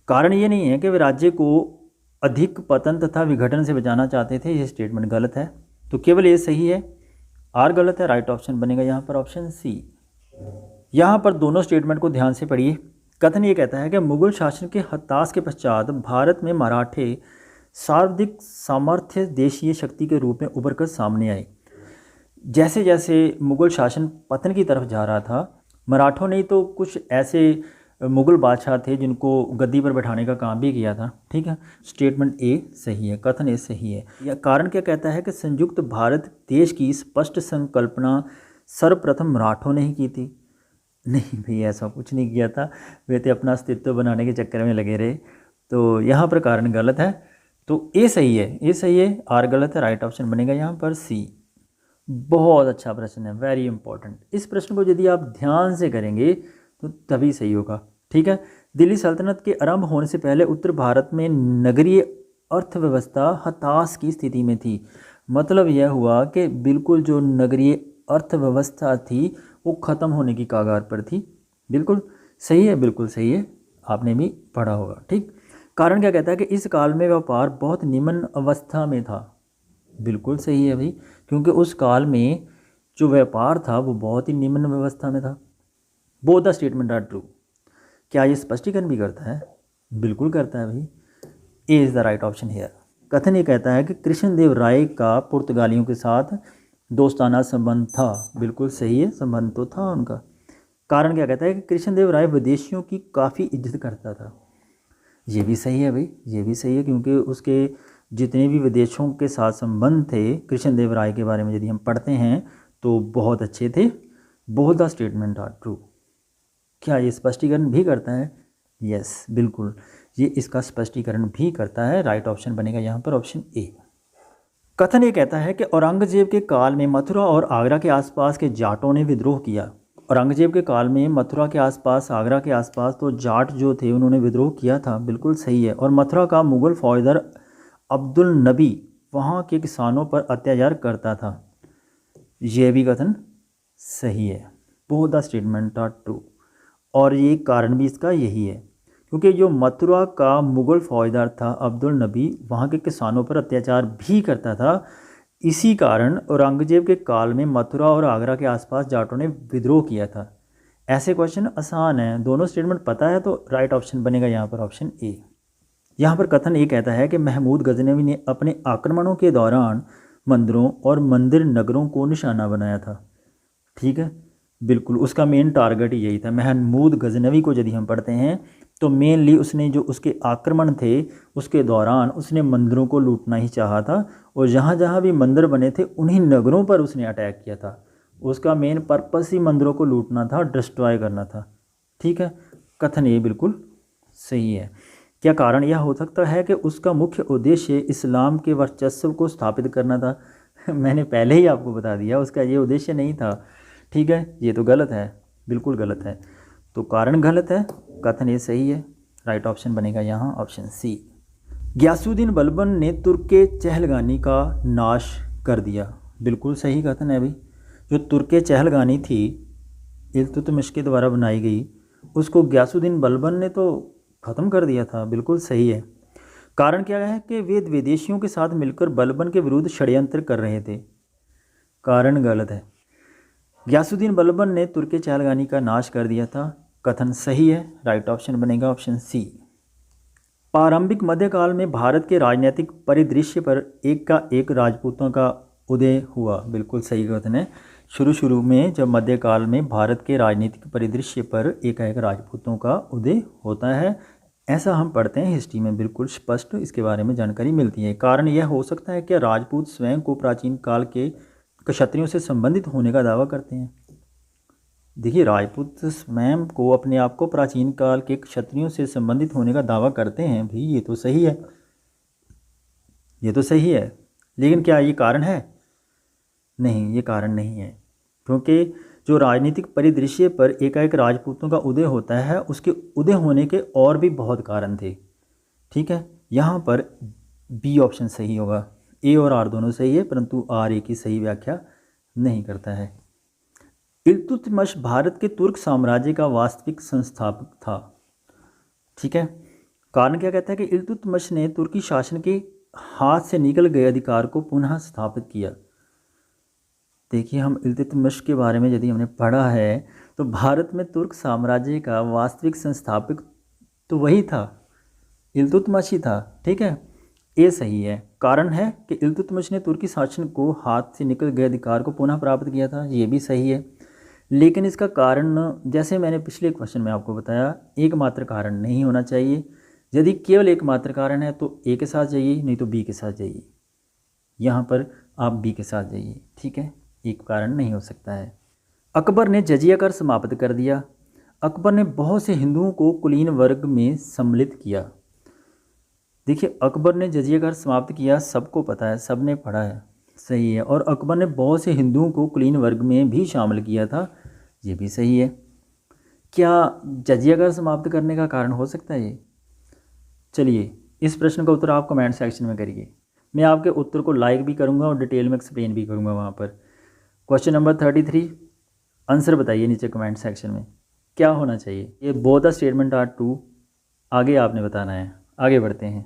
कारण ये नहीं है कि वे राज्य को अधिक पतन तथा विघटन से बचाना चाहते थे, ये स्टेटमेंट गलत है। तो केवल ये सही है, आर गलत है। राइट ऑप्शन बनेगा यहाँ पर ऑप्शन सी। यहाँ पर दोनों स्टेटमेंट को ध्यान से पढ़िए। कथन ये कहता है कि मुगल शासन के हताश के पश्चात भारत में मराठे सर्वाधिक सामर्थ्य देशीय शक्ति के रूप में उभर कर सामने आए। जैसे जैसे मुगल शासन पतन की तरफ जा रहा था, मराठों ने तो कुछ ऐसे मुगल बादशाह थे जिनको गद्दी पर बैठाने का काम भी किया था। ठीक है, स्टेटमेंट ए सही है, कथन ए सही है। यह कारण क्या कहता है कि संयुक्त भारत देश की स्पष्ट संकल्पना सर्वप्रथम मराठों ने ही की थी। नहीं भाई, ऐसा कुछ नहीं किया था, वे तो अपना अस्तित्व बनाने के चक्कर में लगे रहे। तो यहाँ पर कारण गलत है। तो ए सही है, ए सही है, आर गलत है। राइट ऑप्शन बनेगा यहाँ पर सी। बहुत अच्छा प्रश्न है, वेरी इंपॉर्टेंट। इस प्रश्न को यदि आप ध्यान से करेंगे तो तभी सही होगा। ठीक है। दिल्ली सल्तनत के आरंभ होने से पहले उत्तर भारत में नगरीय अर्थव्यवस्था हताश की स्थिति में थी। मतलब यह हुआ कि बिल्कुल जो नगरीय अर्थव्यवस्था थी वो ख़त्म होने की कगार पर थी। बिल्कुल सही है, बिल्कुल सही है, आपने भी पढ़ा होगा। ठीक। कारण क्या कहता है कि इस काल में व्यापार बहुत निम्न अवस्था में था। बिल्कुल सही है भाई, क्योंकि उस काल में जो व्यापार था वो बहुत ही निम्न व्यवस्था में था। Both the statement are true. क्या ये स्पष्टीकरण भी करता है? बिल्कुल करता है भाई। A is the right option here. कथन ये कहता है कि कृष्णदेव राय का पुर्तगालियों के साथ दोस्ताना संबंध था। बिल्कुल सही है, संबंध तो था उनका। कारण क्या कहता है कि कृष्णदेव राय विदेशियों की काफ़ी इज्जत करता था। ये भी सही है भाई, ये भी सही है, क्योंकि उसके जितने भी विदेशों के साथ संबंध थे कृष्णदेव राय के बारे में यदि हम पढ़ते हैं तो बहुत अच्छे थे। Both the statement are true. क्या ये स्पष्टीकरण भी करता है? यस, बिल्कुल, ये इसका स्पष्टीकरण भी करता है। राइट ऑप्शन बनेगा यहाँ पर ऑप्शन ए। कथन ये कहता है कि औरंगजेब के काल में मथुरा और आगरा के आसपास के जाटों ने विद्रोह किया। औरंगजेब के काल में मथुरा के आसपास, आगरा के आसपास तो जाट जो थे उन्होंने विद्रोह किया था। बिल्कुल सही है। और मथुरा का मुग़ल फौजदार अब्दुल नबी वहाँ के किसानों पर अत्याचार करता था। यह भी कथन सही है। Both the statement are true. और ये कारण भी इसका यही है, क्योंकि जो मथुरा का मुग़ल फौजदार था अब्दुल नबी वहाँ के किसानों पर अत्याचार भी करता था। इसी कारण औरंगजेब के काल में मथुरा और आगरा के आसपास जाटों ने विद्रोह किया था। ऐसे क्वेश्चन आसान हैं, दोनों स्टेटमेंट पता है तो राइट ऑप्शन बनेगा यहाँ पर ऑप्शन ए। यहाँ पर कथन ये कहता है कि महमूद गजनवी ने अपने आक्रमणों के दौरान मंदिरों और मंदिर नगरों को निशाना बनाया था। ठीक है, बिल्कुल, उसका मेन टारगेट यही था। महमूद गजनवी को यदि हम पढ़ते हैं तो मेनली उसने जो उसके आक्रमण थे उसके दौरान उसने मंदिरों को लूटना ही चाहा था, और जहाँ जहाँ भी मंदिर बने थे उन्हीं नगरों पर उसने अटैक किया था। उसका मेन पर्पस ही मंदिरों को लूटना था, डिस्ट्रॉय करना था। ठीक है, कथन ये बिल्कुल सही है। क्या कारण यह हो सकता है कि उसका मुख्य उद्देश्य इस्लाम के वर्चस्व को स्थापित करना था? मैंने पहले ही आपको बता दिया उसका ये उद्देश्य नहीं था। ठीक है, ये तो गलत है, बिल्कुल गलत है। तो कारण गलत है, कथन ये सही है। राइट ऑप्शन बनेगा यहाँ ऑप्शन सी। गयासुद्दीन बलबन ने तुर्के चहलगानी का नाश कर दिया। बिल्कुल सही कथन है भाई। जो तुर्के चहलगानी थी इल्तुतमिश के द्वारा बनाई गई, उसको गयासुद्दीन बलबन ने तो ख़त्म कर दिया था। बिल्कुल सही है। कारण क्या है कि वे विदेशियों के साथ मिलकर बलबन के विरुद्ध षड्यंत्र कर रहे थे। कारण गलत है। गयासुद्दीन बलबन ने तुर्के चहलगानी का नाश कर दिया था। कथन सही है। राइट ऑप्शन बनेगा ऑप्शन सी। प्रारंभिक मध्यकाल में भारत के राजनीतिक परिदृश्य पर एक का एक राजपूतों का उदय हुआ। बिल्कुल सही कथन है। शुरू में जब मध्यकाल में भारत के राजनीतिक परिदृश्य पर एकाएक राजपूतों का उदय होता है, ऐसा हम पढ़ते हैं हिस्ट्री में, बिल्कुल स्पष्ट इसके बारे में जानकारी मिलती है। कारण यह हो सकता है कि राजपूत स्वयं को प्राचीन काल के क्षत्रियों से संबंधित होने का दावा करते हैं। देखिए, राजपूत स्वयं को अपने आप को प्राचीन काल के क्षत्रियों से संबंधित होने का दावा करते हैं भाई, ये तो सही है, ये तो सही है। लेकिन क्या ये कारण है? नहीं, ये कारण नहीं है, क्योंकि जो राजनीतिक परिदृश्य पर एकाएक राजपूतों का उदय होता है उसके उदय होने के और भी बहुत कारण थे। ठीक है, यहाँ पर बी ऑप्शन सही होगा। ए और आर दोनों सही है, परंतु आर ए की सही व्याख्या नहीं करता है। इल्तुतमिश भारत के तुर्क साम्राज्य का वास्तविक संस्थापक था। ठीक है, कारण क्या कहता है कि इल्तुतमिश ने तुर्की शासन के हाथ से निकल गए अधिकार को पुनः स्थापित किया। देखिए, हम इल्तुतमिश के बारे में यदि हमने पढ़ा है तो भारत में तुर्क साम्राज्य का वास्तविक संस्थापक तो वही था, इल्तुतमिश ही था। ठीक है, ये सही है। कारण है कि इल्तुतमिश ने तुर्की शासन को हाथ से निकल गए अधिकार को पुनः प्राप्त किया था। ये भी सही है। लेकिन इसका कारण, जैसे मैंने पिछले क्वेश्चन में आपको बताया, एकमात्र कारण नहीं होना चाहिए। यदि केवल एकमात्र कारण है तो ए के साथ जाइए, नहीं तो बी के साथ जाइए। यहाँ पर आप बी के साथ जाइए। ठीक है, एक कारण नहीं हो सकता है। अकबर ने जजिया कर समाप्त कर दिया। अकबर ने बहुत से हिंदुओं को कुलीन वर्ग में सम्मिलित किया। देखिए, अकबर ने जजिया कर समाप्त किया, सबको पता है, सब ने पढ़ा है, सही है। और अकबर ने बहुत से हिंदुओं को कुलीन वर्ग में भी शामिल किया था, ये भी सही है। क्या जजिया कर समाप्त करने का कारण हो सकता है ये? चलिए, इस प्रश्न का उत्तर आप कमेंट सेक्शन में करिए। मैं आपके उत्तर को लाइक भी करूँगा और डिटेल में एक्सप्लेन भी करूँगा वहाँ पर। क्वेश्चन नंबर 33, आंसर बताइए नीचे कमेंट सेक्शन में क्या होना चाहिए। ये both the statement are true, आगे आपने बताना है। आगे बढ़ते हैं।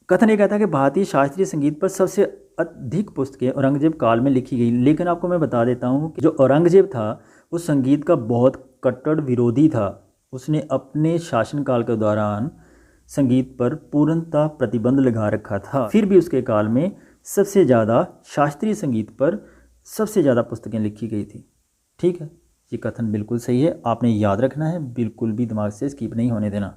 कथन ये कहता है कि भारतीय शास्त्रीय संगीत पर सबसे अधिक पुस्तकें औरंगजेब काल में लिखी गई। लेकिन आपको मैं बता देता हूँ कि जो औरंगजेब था वो संगीत का बहुत कट्टर विरोधी था। उसने अपने शासनकाल के दौरान संगीत पर पूर्णतः प्रतिबंध लगा रखा था। फिर भी उसके काल में सबसे ज़्यादा शास्त्रीय संगीत पर सबसे ज़्यादा पुस्तकें लिखी गई थी। ठीक है, ये कथन बिल्कुल सही है, आपने याद रखना है, बिल्कुल भी दिमाग से स्किप नहीं होने देना।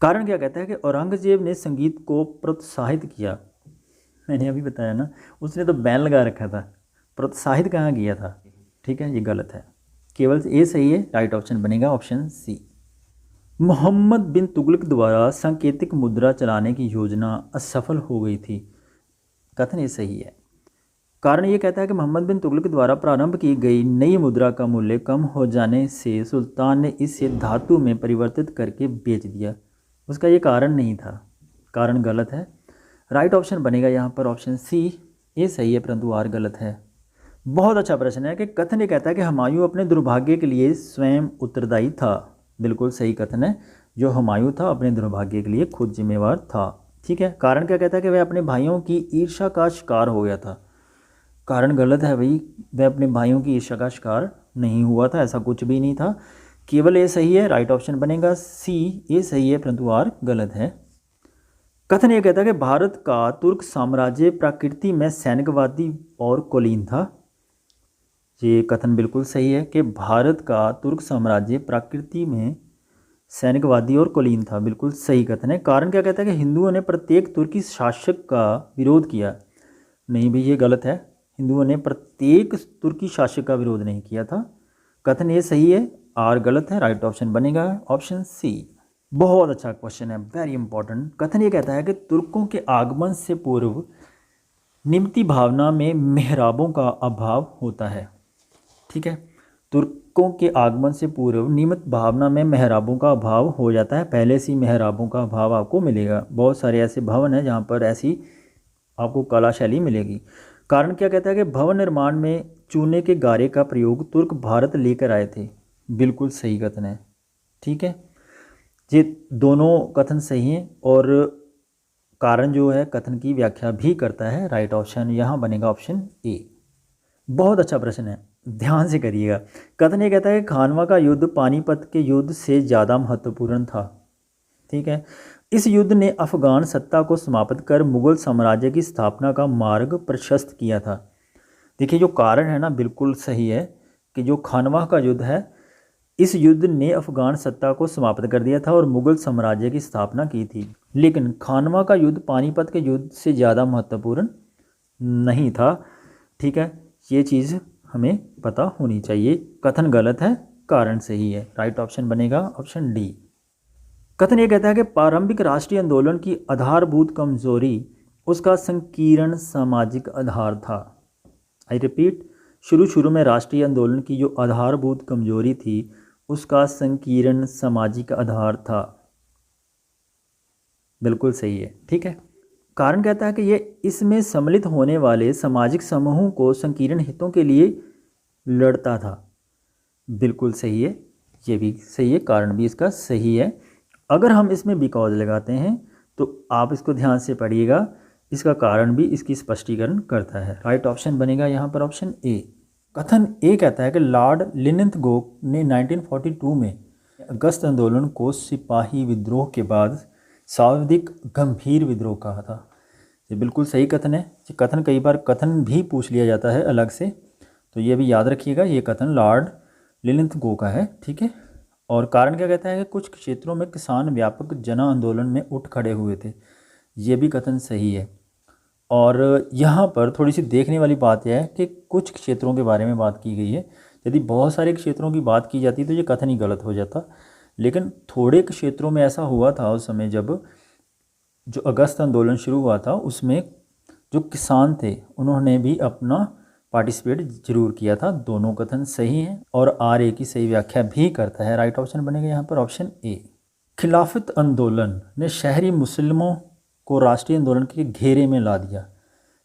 कारण क्या कहता है कि औरंगजेब ने संगीत को प्रोत्साहित किया। मैंने अभी बताया ना, उसने तो बैन लगा रखा था, प्रोत्साहित कहाँ किया था। ठीक है, ये गलत है, केवल ए सही है। राइट ऑप्शन बनेगा ऑप्शन सी। मोहम्मद बिन तुगलक द्वारा सांकेतिक मुद्रा चलाने की योजना असफल हो गई थी। कथन ये सही है। कारण ये कहता है कि मोहम्मद बिन तुगलक द्वारा प्रारंभ की गई नई मुद्रा का मूल्य कम हो जाने से सुल्तान ने इसे धातु में परिवर्तित करके बेच दिया। उसका ये कारण नहीं था, कारण गलत है। राइट ऑप्शन बनेगा यहाँ पर ऑप्शन सी। ये सही है परंतु आर गलत है। बहुत अच्छा प्रश्न है कि कथन ये कहता है कि हुमायूं अपने दुर्भाग्य के लिए स्वयं उत्तरदायी था। बिल्कुल सही कथन है, जो हुमायूं था अपने दुर्भाग्य के लिए खुद जिम्मेवार था। ठीक है, कारण क्या कहता है कि वह अपने भाइयों की ईर्ष्या का शिकार हो गया था। कारण गलत है भाई, वह अपने भाइयों की ईर्ष्या का शिकार नहीं हुआ था, ऐसा कुछ भी नहीं था। केवल ये सही है, राइट ऑप्शन बनेगा सी। ये सही है परंतु आर गलत है। कथन ये कहता है कि भारत का तुर्क साम्राज्य प्रकृति में सैनिकवादी और कुलीन था। ये कथन बिल्कुल सही है कि भारत का तुर्क साम्राज्य प्रकृति में सैनिकवादी और कुलीन था। बिल्कुल सही कथन है। कारण क्या कहता है कि हिंदुओं ने प्रत्येक तुर्की शासक का विरोध किया। नहीं भी, ये गलत है, हिंदुओं ने प्रत्येक तुर्की शासक का विरोध नहीं किया था। कथन ये सही है, आर गलत है। राइट ऑप्शन बनेगा ऑप्शन सी। बहुत अच्छा क्वेश्चन है, वेरी इंपॉर्टेंट। कथन ये कहता है कि तुर्कों के आगमन से पूर्व निम्ति भावना में मेहराबों का अभाव होता है। ठीक है, तुर्कों के आगमन से पूर्व निमित भावना में मेहराबों का अभाव हो जाता है। पहले से मेहराबों का अभाव आपको मिलेगा। बहुत सारे ऐसे भवन हैं जहाँ पर ऐसी आपको कला शैली मिलेगी। कारण क्या कहता है कि भवन निर्माण में चूने के गारे का प्रयोग तुर्क भारत लेकर आए थे। बिल्कुल सही कथन है। ठीक है, ये दोनों कथन सही हैं और कारण जो है कथन की व्याख्या भी करता है। राइट ऑप्शन यहाँ बनेगा ऑप्शन ए। बहुत अच्छा प्रश्न है, ध्यान से करिएगा। कथन ये कहता है कि खानवा का युद्ध पानीपत के युद्ध से ज़्यादा महत्वपूर्ण था। ठीक है, इस युद्ध ने अफगान सत्ता को समाप्त कर मुगल साम्राज्य की स्थापना का मार्ग प्रशस्त किया था। देखिए, जो कारण है ना बिल्कुल सही है कि जो खानवा का युद्ध है, इस युद्ध ने अफगान सत्ता को समाप्त कर दिया था और मुगल साम्राज्य की स्थापना की थी। लेकिन खानवा का युद्ध पानीपत के युद्ध से ज़्यादा महत्वपूर्ण नहीं था। ठीक है, ये चीज़ हमें पता होनी चाहिए। कथन गलत है, कारण सही है। राइट ऑप्शन बनेगा ऑप्शन डी। कथन ये कहता है कि प्रारंभिक राष्ट्रीय आंदोलन की आधारभूत कमजोरी उसका संकीर्ण सामाजिक आधार था। आई रिपीट, शुरू में राष्ट्रीय आंदोलन की जो आधारभूत कमजोरी थी उसका संकीर्ण सामाजिक आधार था। बिल्कुल सही है। ठीक है, कारण कहता है कि ये इसमें सम्मिलित होने वाले सामाजिक समूहों को संकीर्ण हितों के लिए लड़ता था। बिल्कुल सही है, ये भी सही है, कारण भी इसका सही है। अगर हम इसमें बिकॉज लगाते हैं तो आप इसको ध्यान से पढ़िएगा, इसका कारण भी इसकी स्पष्टीकरण करता है। राइट ऑप्शन बनेगा यहाँ पर ऑप्शन ए। कथन ए कहता है कि लॉर्ड लिनथगोक ने 1942 में अगस्त आंदोलन को सिपाही विद्रोह के बाद सर्वाधिक गंभीर विद्रोह कहा था। ये बिल्कुल सही कथन है। ये कथन कई बार कथन भी पूछ लिया जाता है अलग से, तो ये भी याद रखिएगा, ये कथन लॉर्ड लिनथगोक का है। ठीक है, और कारण क्या कहता है कि कुछ क्षेत्रों में किसान व्यापक जन आंदोलन में उठ खड़े हुए थे। ये भी कथन सही है। और यहाँ पर थोड़ी सी देखने वाली बात यह है कि कुछ क्षेत्रों के बारे में बात की गई है। यदि बहुत सारे क्षेत्रों की बात की जाती तो ये कथन ही गलत हो जाता, लेकिन थोड़े क्षेत्रों में ऐसा हुआ था उस समय जब जो अगस्त आंदोलन शुरू हुआ था, उसमें जो किसान थे उन्होंने भी अपना पार्टिसिपेट जरूर किया था। दोनों कथन सही हैं और RA की सही व्याख्या भी करता है। राइट ऑप्शन बनेगा यहाँ पर ऑप्शन A। खिलाफत आंदोलन ने शहरी मुस्लिमों को राष्ट्रीय आंदोलन के घेरे में ला दिया।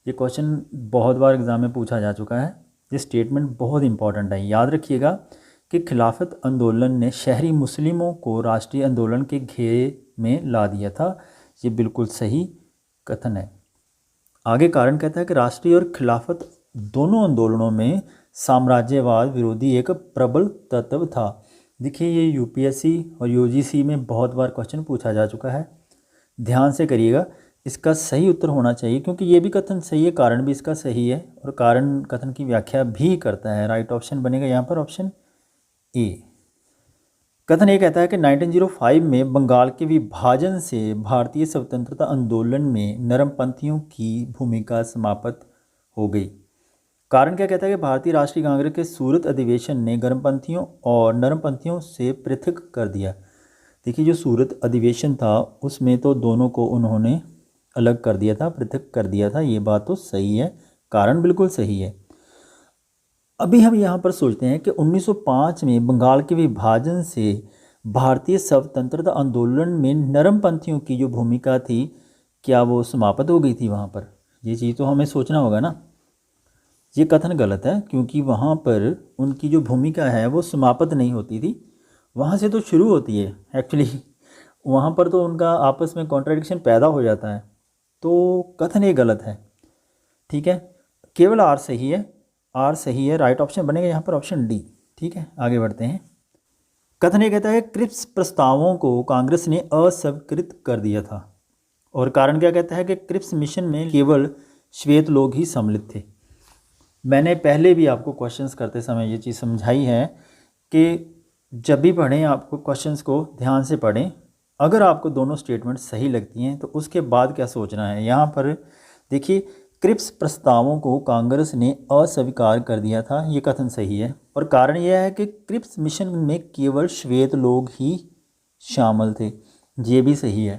ये क्वेश्चन बहुत बार एग्जाम में पूछा जा चुका है। ये स्टेटमेंट बहुत इंपॉर्टेंट है, याद रखिएगा कि खिलाफत आंदोलन ने शहरी मुस्लिमों को राष्ट्रीय आंदोलन के घेरे में ला दिया था। ये बिल्कुल सही कथन है। आगे कारण कहता है कि राष्ट्रीय और खिलाफत दोनों आंदोलनों में साम्राज्यवाद विरोधी एक प्रबल तत्व था। देखिए ये UPSC और UGC में बहुत बार क्वेश्चन पूछा जा चुका है, ध्यान से करिएगा। इसका सही उत्तर होना चाहिए क्योंकि ये भी कथन सही है, कारण भी इसका सही है और कारण कथन की व्याख्या भी करता है। राइट ऑप्शन बनेगा यहाँ पर ऑप्शन A। कथन ये कहता है कि 1905 में बंगाल के विभाजन से भारतीय स्वतंत्रता आंदोलन में नरमपंथियों की भूमिका समाप्त हो गई। कारण क्या कहता है कि भारतीय राष्ट्रीय कांग्रेस के सूरत अधिवेशन ने गर्मपंथियों और नरमपंथियों से पृथक कर दिया। देखिए जो सूरत अधिवेशन था उसमें तो दोनों को उन्होंने अलग कर दिया था, पृथक कर दिया था। ये बात तो सही है, कारण बिल्कुल सही है। अभी हम यहाँ पर सोचते हैं कि 1905 में बंगाल के विभाजन से भारतीय स्वतंत्रता आंदोलन में नरमपंथियों की जो भूमिका थी क्या वो समाप्त हो गई थी वहाँ पर? ये चीज़ तो हमें सोचना होगा ना। ये कथन गलत है क्योंकि वहाँ पर उनकी जो भूमिका है वो समाप्त नहीं होती थी, वहाँ से तो शुरू होती है एक्चुअली। वहाँ पर तो उनका आपस में कॉन्ट्रडिक्शन पैदा हो जाता है, तो कथन ये गलत है। ठीक है, केवल R सही है, R सही है। राइट ऑप्शन बनेगा यहाँ पर ऑप्शन D। ठीक है, आगे बढ़ते हैं। कथन ये कहता है क्रिप्स प्रस्तावों को कांग्रेस ने अस्वीकृत कर दिया था और कारण क्या कहता है कि क्रिप्स मिशन में केवल श्वेत लोग ही सम्मिलित थे। मैंने पहले भी आपको क्वेश्चंस करते समय ये चीज़ समझाई है कि जब भी पढ़ें आपको क्वेश्चंस को ध्यान से पढ़ें। अगर आपको दोनों स्टेटमेंट सही लगती हैं तो उसके बाद क्या सोचना है। यहाँ पर देखिए क्रिप्स प्रस्तावों को कांग्रेस ने अस्वीकार कर दिया था, ये कथन सही है और कारण यह है कि क्रिप्स मिशन में केवल श्वेत लोग ही शामिल थे, ये भी सही है।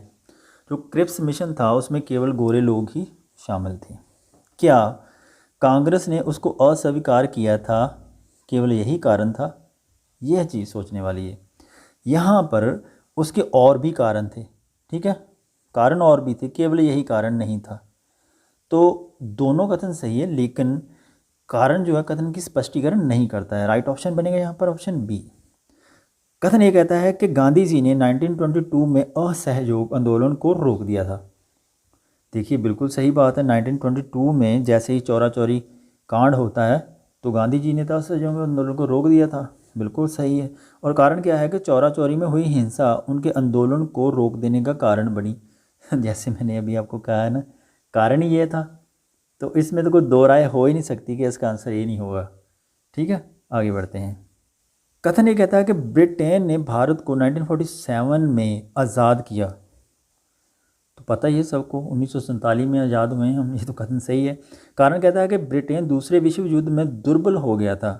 जो क्रिप्स मिशन था उसमें केवल गोरे लोग ही शामिल थे। क्या कांग्रेस ने उसको अस्वीकार किया था केवल यही कारण था? यह चीज़ सोचने वाली है। यहाँ पर उसके और भी कारण थे, ठीक है, कारण और भी थे, केवल यही कारण नहीं था। तो दोनों कथन सही है लेकिन कारण जो है कथन की स्पष्टीकरण नहीं करता है। राइट ऑप्शन बनेगा यहाँ पर ऑप्शन B। कथन ये कहता है कि गांधी जी ने 1922 में असहयोग आंदोलन को रोक दिया था। देखिए बिल्कुल सही बात है। 1922 में जैसे ही चौरा चौरी कांड होता है तो गांधी जी ने तो असहयोग आंदोलन को रोक दिया था, बिल्कुल सही है। और कारण क्या है कि चौरा चौरी में हुई हिंसा उनके आंदोलन को रोक देने का कारण बनी। जैसे मैंने अभी आपको कहा है ना, कारण ही ये था। तो इसमें तो कोई दो राय हो ही नहीं सकती कि इसका आंसर ये नहीं होगा। ठीक है, आगे बढ़ते हैं। कथन ये कहता है कि ब्रिटेन ने भारत को 1947 में आज़ाद किया। तो पता ही है सबको 1947 में आज़ाद हुए हैं हम, ये तो कथन सही है। कारण कहता है कि ब्रिटेन दूसरे विश्व युद्ध में दुर्बल हो गया था।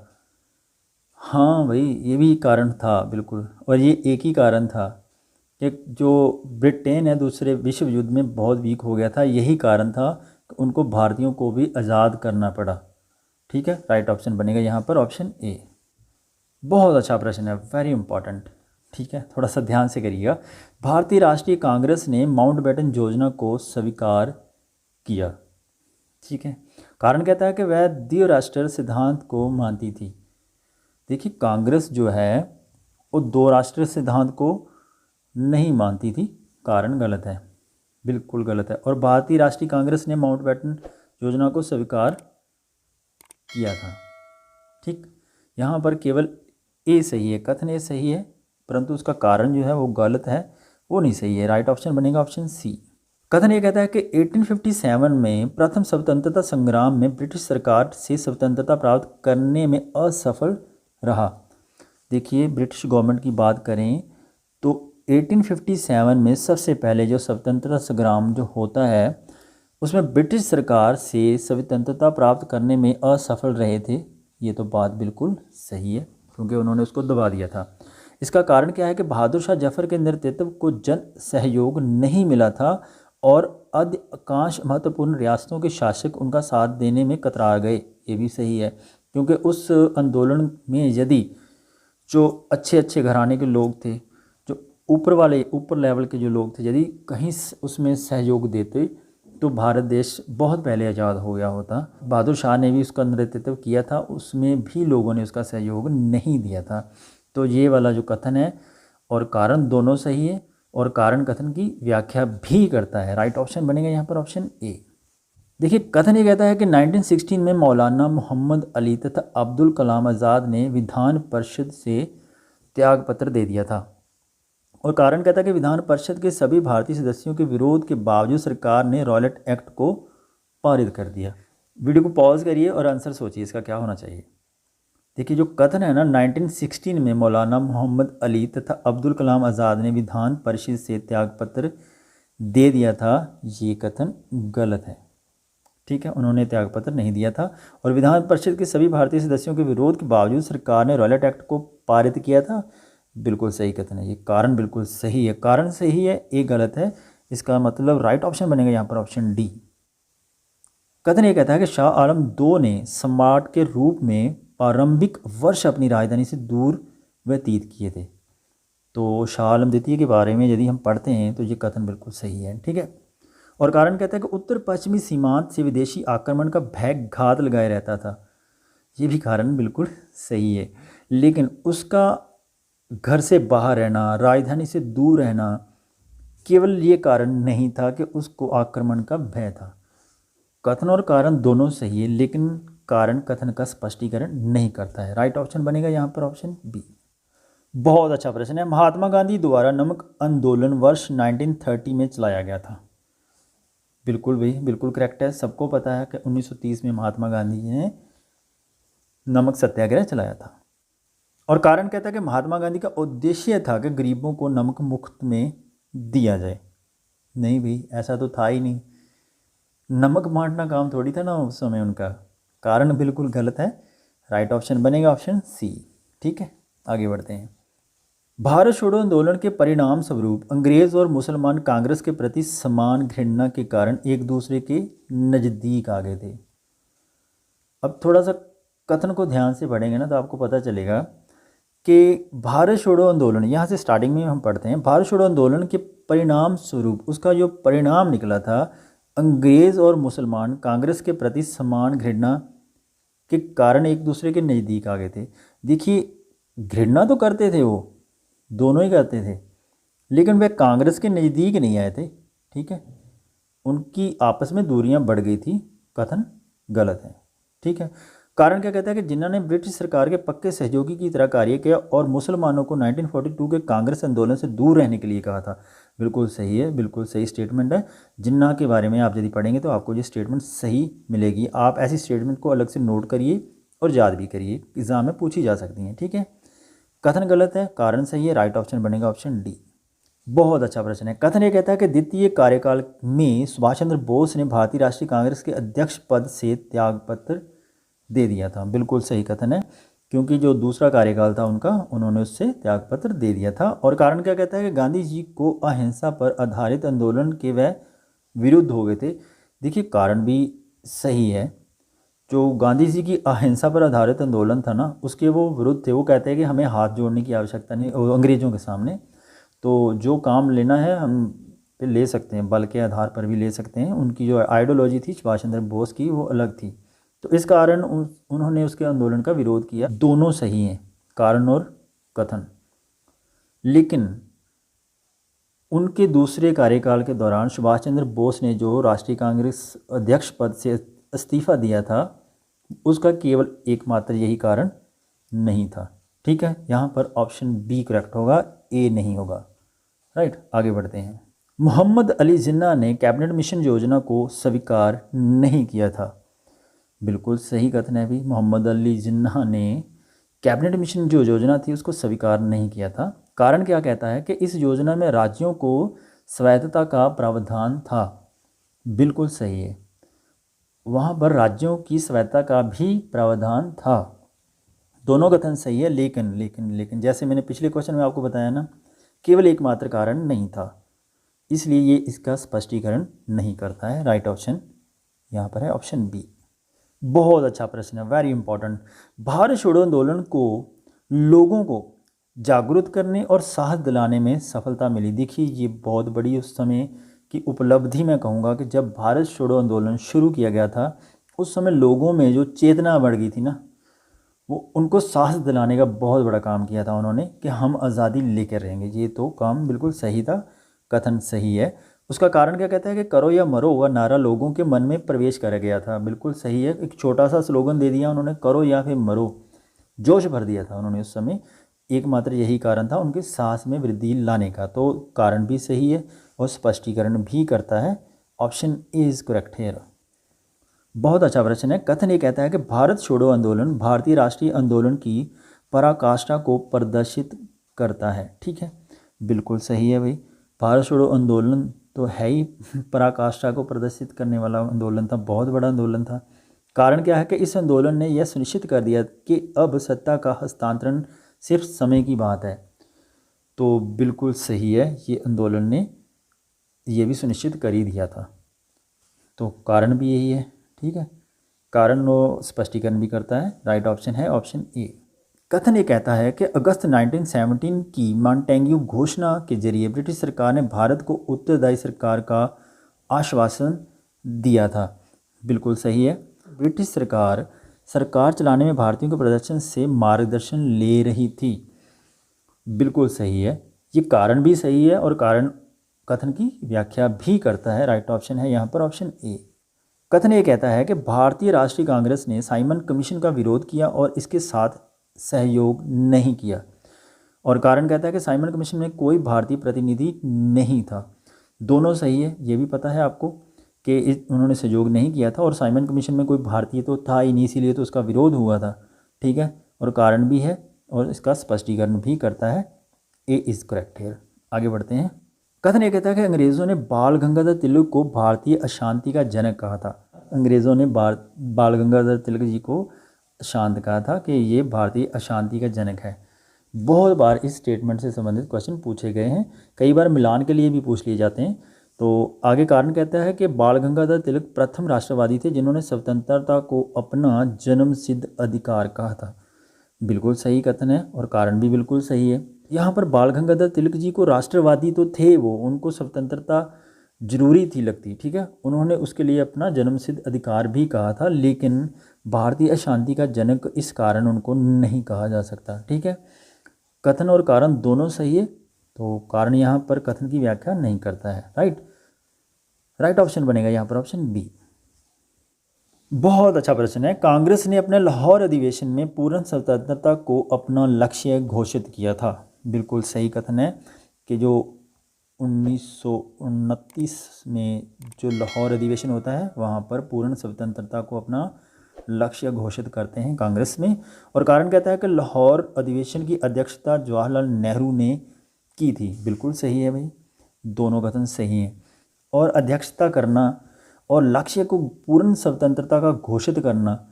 हाँ भाई, ये भी कारण था बिल्कुल, और ये एक ही कारण था कि जो ब्रिटेन है दूसरे विश्व युद्ध में बहुत वीक हो गया था, यही कारण था कि उनको भारतीयों को भी आज़ाद करना पड़ा। ठीक है, राइट ऑप्शन बनेगा यहाँ पर ऑप्शन A। बहुत अच्छा प्रश्न है, वेरी इंपॉर्टेंट। ठीक है, थोड़ा सा ध्यान से करिएगा। भारतीय राष्ट्रीय कांग्रेस ने माउंटबेटन योजना को स्वीकार किया। ठीक है, कारण कहता है कि वह द्विराष्ट्र सिद्धांत को मानती थी। देखिए कांग्रेस जो है वो दो राष्ट्र सिद्धांत को नहीं मानती थी, कारण गलत है, बिल्कुल गलत है। और भारतीय राष्ट्रीय कांग्रेस ने माउंटबेटन योजना को स्वीकार किया था। ठीक, यहाँ पर केवल A सही है, कथन A सही है, परंतु उसका कारण जो है वो गलत है, वो नहीं सही है। राइट ऑप्शन बनेगा ऑप्शन C। कथन ये कहता है कि 1857 में प्रथम स्वतंत्रता संग्राम में ब्रिटिश सरकार से स्वतंत्रता प्राप्त करने में असफल रहा। देखिए ब्रिटिश गवर्नमेंट की बात करें तो 1857 में सबसे पहले जो स्वतंत्रता संग्राम जो होता है उसमें ब्रिटिश सरकार से स्वतंत्रता प्राप्त करने में असफल रहे थे। ये तो बात बिल्कुल सही है क्योंकि उन्होंने उसको दबा दिया था। इसका कारण क्या है कि बहादुर शाह जफर के नेतृत्व को जन सहयोग नहीं मिला था और अधिकांश महत्वपूर्ण रियासतों के शासक उनका साथ देने में कतरा गए। ये भी सही है, क्योंकि उस आंदोलन में यदि जो अच्छे अच्छे घराने के लोग थे, जो ऊपर लेवल के जो लोग थे, यदि कहीं उसमें सहयोग देते तो भारत देश बहुत पहले आज़ाद हो गया होता। बहादुर शाह ने भी उसका नेतृत्व किया था, उसमें भी लोगों ने उसका सहयोग नहीं दिया था। तो ये वाला जो कथन है और कारण दोनों सही है, और कारण कथन की व्याख्या भी करता है। राइट ऑप्शन बनेगा यहाँ पर ऑप्शन ए। देखिए, कथन ये कहता है कि 1916 में मौलाना मोहम्मद अली तथा अब्दुल कलाम आज़ाद ने विधान परिषद से त्यागपत्र दे दिया था, और कारण कहता है कि विधान परिषद के सभी भारतीय सदस्यों के विरोध के बावजूद सरकार ने रॉयलेट एक्ट को पारित कर दिया। वीडियो को पॉज करिए और आंसर सोचिए इसका क्या होना चाहिए। देखिए, जो कथन है ना, 1916 में मौलाना मोहम्मद अली तथा अब्दुल कलाम आज़ाद ने विधान परिषद से त्यागपत्र दे दिया था, ये कथन गलत है। ठीक है, उन्होंने त्यागपत्र नहीं दिया था, और विधान परिषद के सभी भारतीय सदस्यों के विरोध के बावजूद सरकार ने रॉयलेट एक्ट को पारित किया था। बिल्कुल सही कथन है, ये कारण बिल्कुल सही है, कारण सही है, ए गलत है। इसका मतलब राइट ऑप्शन बनेगा यहाँ पर ऑप्शन डी। कथन ये कहता है कि शाह आलम II ने सम्राट के रूप में प्रारंभिक वर्ष अपनी राजधानी से दूर व्यतीत किए थे। तो शाह आलम द्वितीय के बारे में यदि हम पढ़ते हैं तो ये कथन बिल्कुल सही है। ठीक है, और कारण कहता है कि उत्तर पश्चिमी सीमांत से विदेशी आक्रमण का भय घात लगाए रहता था। ये भी कारण बिल्कुल सही है, लेकिन उसका घर से बाहर रहना, राजधानी से दूर रहना, केवल ये कारण नहीं था कि उसको आक्रमण का भय था। कथन और कारण दोनों सही है, लेकिन कारण कथन का स्पष्टीकरण नहीं करता है। राइट ऑप्शन बनेगा यहाँ पर ऑप्शन बी। बहुत अच्छा प्रश्न है। महात्मा गांधी द्वारा नमक आंदोलन वर्ष 1930 में चलाया गया था। बिल्कुल भाई, बिल्कुल करेक्ट है। सबको पता है कि 1930 में महात्मा गांधी जी ने नमक सत्याग्रह चलाया था, और कारण कहता है कि महात्मा गांधी का उद्देश्य था कि गरीबों को नमक मुफ्त में दिया जाए। नहीं भाई, ऐसा तो था ही नहीं, नमक बांटना काम थोड़ी था ना उस समय उनका। कारण बिल्कुल गलत है। राइट ऑप्शन बनेगा ऑप्शन सी। ठीक है, आगे बढ़ते हैं। भारत छोड़ो आंदोलन के परिणाम स्वरूप अंग्रेज और मुसलमान कांग्रेस के प्रति समान घृणा के कारण एक दूसरे के नज़दीक आ गए थे। अब थोड़ा सा कथन को ध्यान से पढ़ेंगे ना तो आपको पता चलेगा कि भारत छोड़ो आंदोलन, यहाँ से स्टार्टिंग में हम पढ़ते हैं, भारत छोड़ो आंदोलन के परिणाम स्वरूप उसका जो परिणाम निकला था, अंग्रेज़ और मुसलमान कांग्रेस के प्रति समान घृणा के कारण एक दूसरे के नज़दीक आ गए थे। देखिए, घृणा तो करते थे, वो दोनों ही करते थे, लेकिन वे कांग्रेस के नज़दीक नहीं आए थे। ठीक है, उनकी आपस में दूरियां बढ़ गई थी। कथन गलत है। ठीक है, कारण क्या कहता है कि जिन्होंने ब्रिटिश सरकार के पक्के सहयोगी की तरह कार्य किया और मुसलमानों को 1942 के कांग्रेस आंदोलन से दूर रहने के लिए कहा था। बिल्कुल सही है, बिल्कुल सही स्टेटमेंट है। जिन्ना के बारे में आप यदि पढ़ेंगे तो आपको ये स्टेटमेंट सही मिलेगी। आप ऐसी स्टेटमेंट को अलग से नोट करिए और याद भी करिए, एग्जाम में पूछी जा सकती हैं। ठीक है, कथन गलत है, कारण सही है। राइट ऑप्शन बनेगा ऑप्शन डी। बहुत अच्छा प्रश्न है। कथन ये कहता है कि द्वितीय कार्यकाल में सुभाष चंद्र बोस ने भारतीय राष्ट्रीय कांग्रेस के अध्यक्ष पद से त्यागपत्र दे दिया था। बिल्कुल सही कथन है, क्योंकि जो दूसरा कार्यकाल था उनका, उन्होंने उससे त्यागपत्र दे दिया था। और कारण क्या कहता है कि गांधी जी को अहिंसा पर आधारित आंदोलन के वह विरुद्ध हो गए थे। देखिए, कारण भी सही है। जो गांधी जी की अहिंसा पर आधारित आंदोलन था ना, उसके वो विरुद्ध थे। वो कहते हैं कि हमें हाथ जोड़ने की आवश्यकता नहीं अंग्रेज़ों के सामने, तो जो काम लेना है हम पे ले सकते हैं, बल के आधार पर भी ले सकते हैं। उनकी जो आइडियोलॉजी थी सुभाष चंद्र बोस की, वो अलग थी, तो इस कारण उन्होंने उसके आंदोलन का विरोध किया। दोनों सही हैं, कारण और कथन। लेकिन उनके दूसरे कार्यकाल के दौरान सुभाष चंद्र बोस ने जो राष्ट्रीय कांग्रेस अध्यक्ष पद से इस्तीफा दिया था, उसका केवल एकमात्र यही कारण नहीं था। ठीक है, यहाँ पर ऑप्शन बी करेक्ट होगा, ए नहीं होगा। राइट, आगे बढ़ते हैं। मोहम्मद अली जिन्ना ने कैबिनेट मिशन योजना को स्वीकार नहीं किया था। बिल्कुल सही कथन है भी, मोहम्मद अली जिन्ना ने कैबिनेट मिशन जो योजना थी उसको स्वीकार नहीं किया था। कारण क्या कहता है कि इस योजना में राज्यों को स्वायत्तता का प्रावधान था। बिल्कुल सही है, वहाँ पर राज्यों की स्वायत्तता का भी प्रावधान था। दोनों कथन सही है, लेकिन जैसे मैंने पिछले क्वेश्चन में आपको बताया ना, केवल एकमात्र कारण नहीं था, इसलिए ये इसका स्पष्टीकरण नहीं करता है। राइट ऑप्शन यहाँ पर है ऑप्शन बी। बहुत अच्छा प्रश्न है, वेरी इंपॉर्टेंट। भारत छोड़ो आंदोलन को लोगों को जागरूक करने और साहस दिलाने में सफलता मिली। देखिए ये बहुत बड़ी उस समय की उपलब्धि मैं कहूँगा कि जब भारत छोड़ो आंदोलन शुरू किया गया था उस समय लोगों में जो चेतना बढ़ गई थी ना, वो उनको साहस दिलाने का बहुत बड़ा काम किया था उन्होंने कि हम आज़ादी लेकर रहेंगे। ये तो काम बिल्कुल सही था, कथन सही है। उसका कारण क्या कहता है कि करो या मरो का नारा लोगों के मन में प्रवेश कर गया था। बिल्कुल सही है, एक छोटा सा स्लोगन दे दिया उन्होंने, करो या फिर मरो, जोश भर दिया था उन्होंने उस समय। एकमात्र यही कारण था उनके साहस में वृद्धि लाने का। तो कारण भी सही है और स्पष्टीकरण भी करता है। Option A is correct here. बहुत अच्छा प्रश्न है। कथन ये कहता है कि भारत छोड़ो आंदोलन भारतीय राष्ट्रीय आंदोलन की पराकाष्ठा को प्रदर्शित करता है। ठीक है, बिल्कुल सही है भाई। भारत छोड़ो आंदोलन तो है ही पराकाष्ठा को प्रदर्शित करने वाला आंदोलन था, बहुत बड़ा आंदोलन था। कारण क्या है कि इस आंदोलन ने यह सुनिश्चित कर दिया कि अब सत्ता का हस्तांतरण सिर्फ समय की बात है। तो बिल्कुल सही है, ये आंदोलन ने ये भी सुनिश्चित कर ही दिया था। तो कारण भी यही है। ठीक है, कारण वो स्पष्टीकरण भी करता है। राइट ऑप्शन है ऑप्शन ए। कथन ये कहता है कि अगस्त 1917 की मॉन्टेग्यू घोषणा के जरिए ब्रिटिश सरकार ने भारत को उत्तरदायी सरकार का आश्वासन दिया था। बिल्कुल सही है, ब्रिटिश सरकार सरकार चलाने में भारतीयों के प्रदर्शन से मार्गदर्शन ले रही थी। बिल्कुल सही है, ये कारण भी सही है और कारण कथन की व्याख्या भी करता है। राइट ऑप्शन है यहाँ पर ऑप्शन ए। कथन ये कहता है कि भारतीय राष्ट्रीय कांग्रेस ने साइमन कमीशन का विरोध किया और इसके साथ सहयोग नहीं किया। और कारण कहता है कि साइमन कमीशन में कोई भारतीय प्रतिनिधि नहीं था। दोनों सही है, ये भी पता है आपको कि उन्होंने सहयोग नहीं किया था और साइमन कमीशन में कोई भारतीय तो था ही नहीं, इसीलिए तो उसका विरोध हुआ था। ठीक है, और कारण भी है और इसका स्पष्टीकरण भी करता है। A is correct here. आगे बढ़ते हैं। कथन ये कहता है कि अंग्रेज़ों ने बाल गंगाधर तिलक को भारतीय अशांति का जनक कहा था। अंग्रेज़ों ने बाल गंगाधर तिलक जी को शांत कहा था कि ये भारतीय अशांति का जनक है। बहुत बार इस स्टेटमेंट से संबंधित क्वेश्चन पूछे गए हैं, कई बार मिलान के लिए भी पूछ लिए जाते हैं। तो आगे कारण कहता है कि बाल गंगाधर तिलक प्रथम राष्ट्रवादी थे जिन्होंने स्वतंत्रता को अपना जन्मसिद्ध अधिकार कहा था। बिल्कुल सही कथन है और कारण भी बिल्कुल सही है। यहाँ पर बाल गंगाधर तिलक जी को राष्ट्रवादी तो थे, वो उनको स्वतंत्रता जरूरी थी लगती। ठीक है, उन्होंने उसके लिए अपना जन्मसिद्ध अधिकार भी कहा था, लेकिन भारतीय अशांति का जनक इस कारण उनको नहीं कहा जा सकता। ठीक है, कथन और कारण दोनों सही है, तो कारण यहाँ पर कथन की व्याख्या नहीं करता है। राइट ऑप्शन बनेगा यहाँ पर ऑप्शन बी। बहुत अच्छा प्रश्न है। कांग्रेस ने अपने लाहौर अधिवेशन में पूर्ण स्वतंत्रता को अपना लक्ष्य घोषित किया था। बिल्कुल सही कथन है कि जो 1929 में जो लाहौर अधिवेशन होता है वहाँ पर पूर्ण स्वतंत्रता को अपना लक्ष्य घोषित करते हैं कांग्रेस में। और कारण कहता है कि लाहौर अधिवेशन की अध्यक्षता जवाहरलाल नेहरू ने की थी। बिल्कुल सही है भाई, दोनों कथन सही हैं। और अध्यक्षता करना और लक्ष्य को पूर्ण स्वतंत्रता का घोषित करना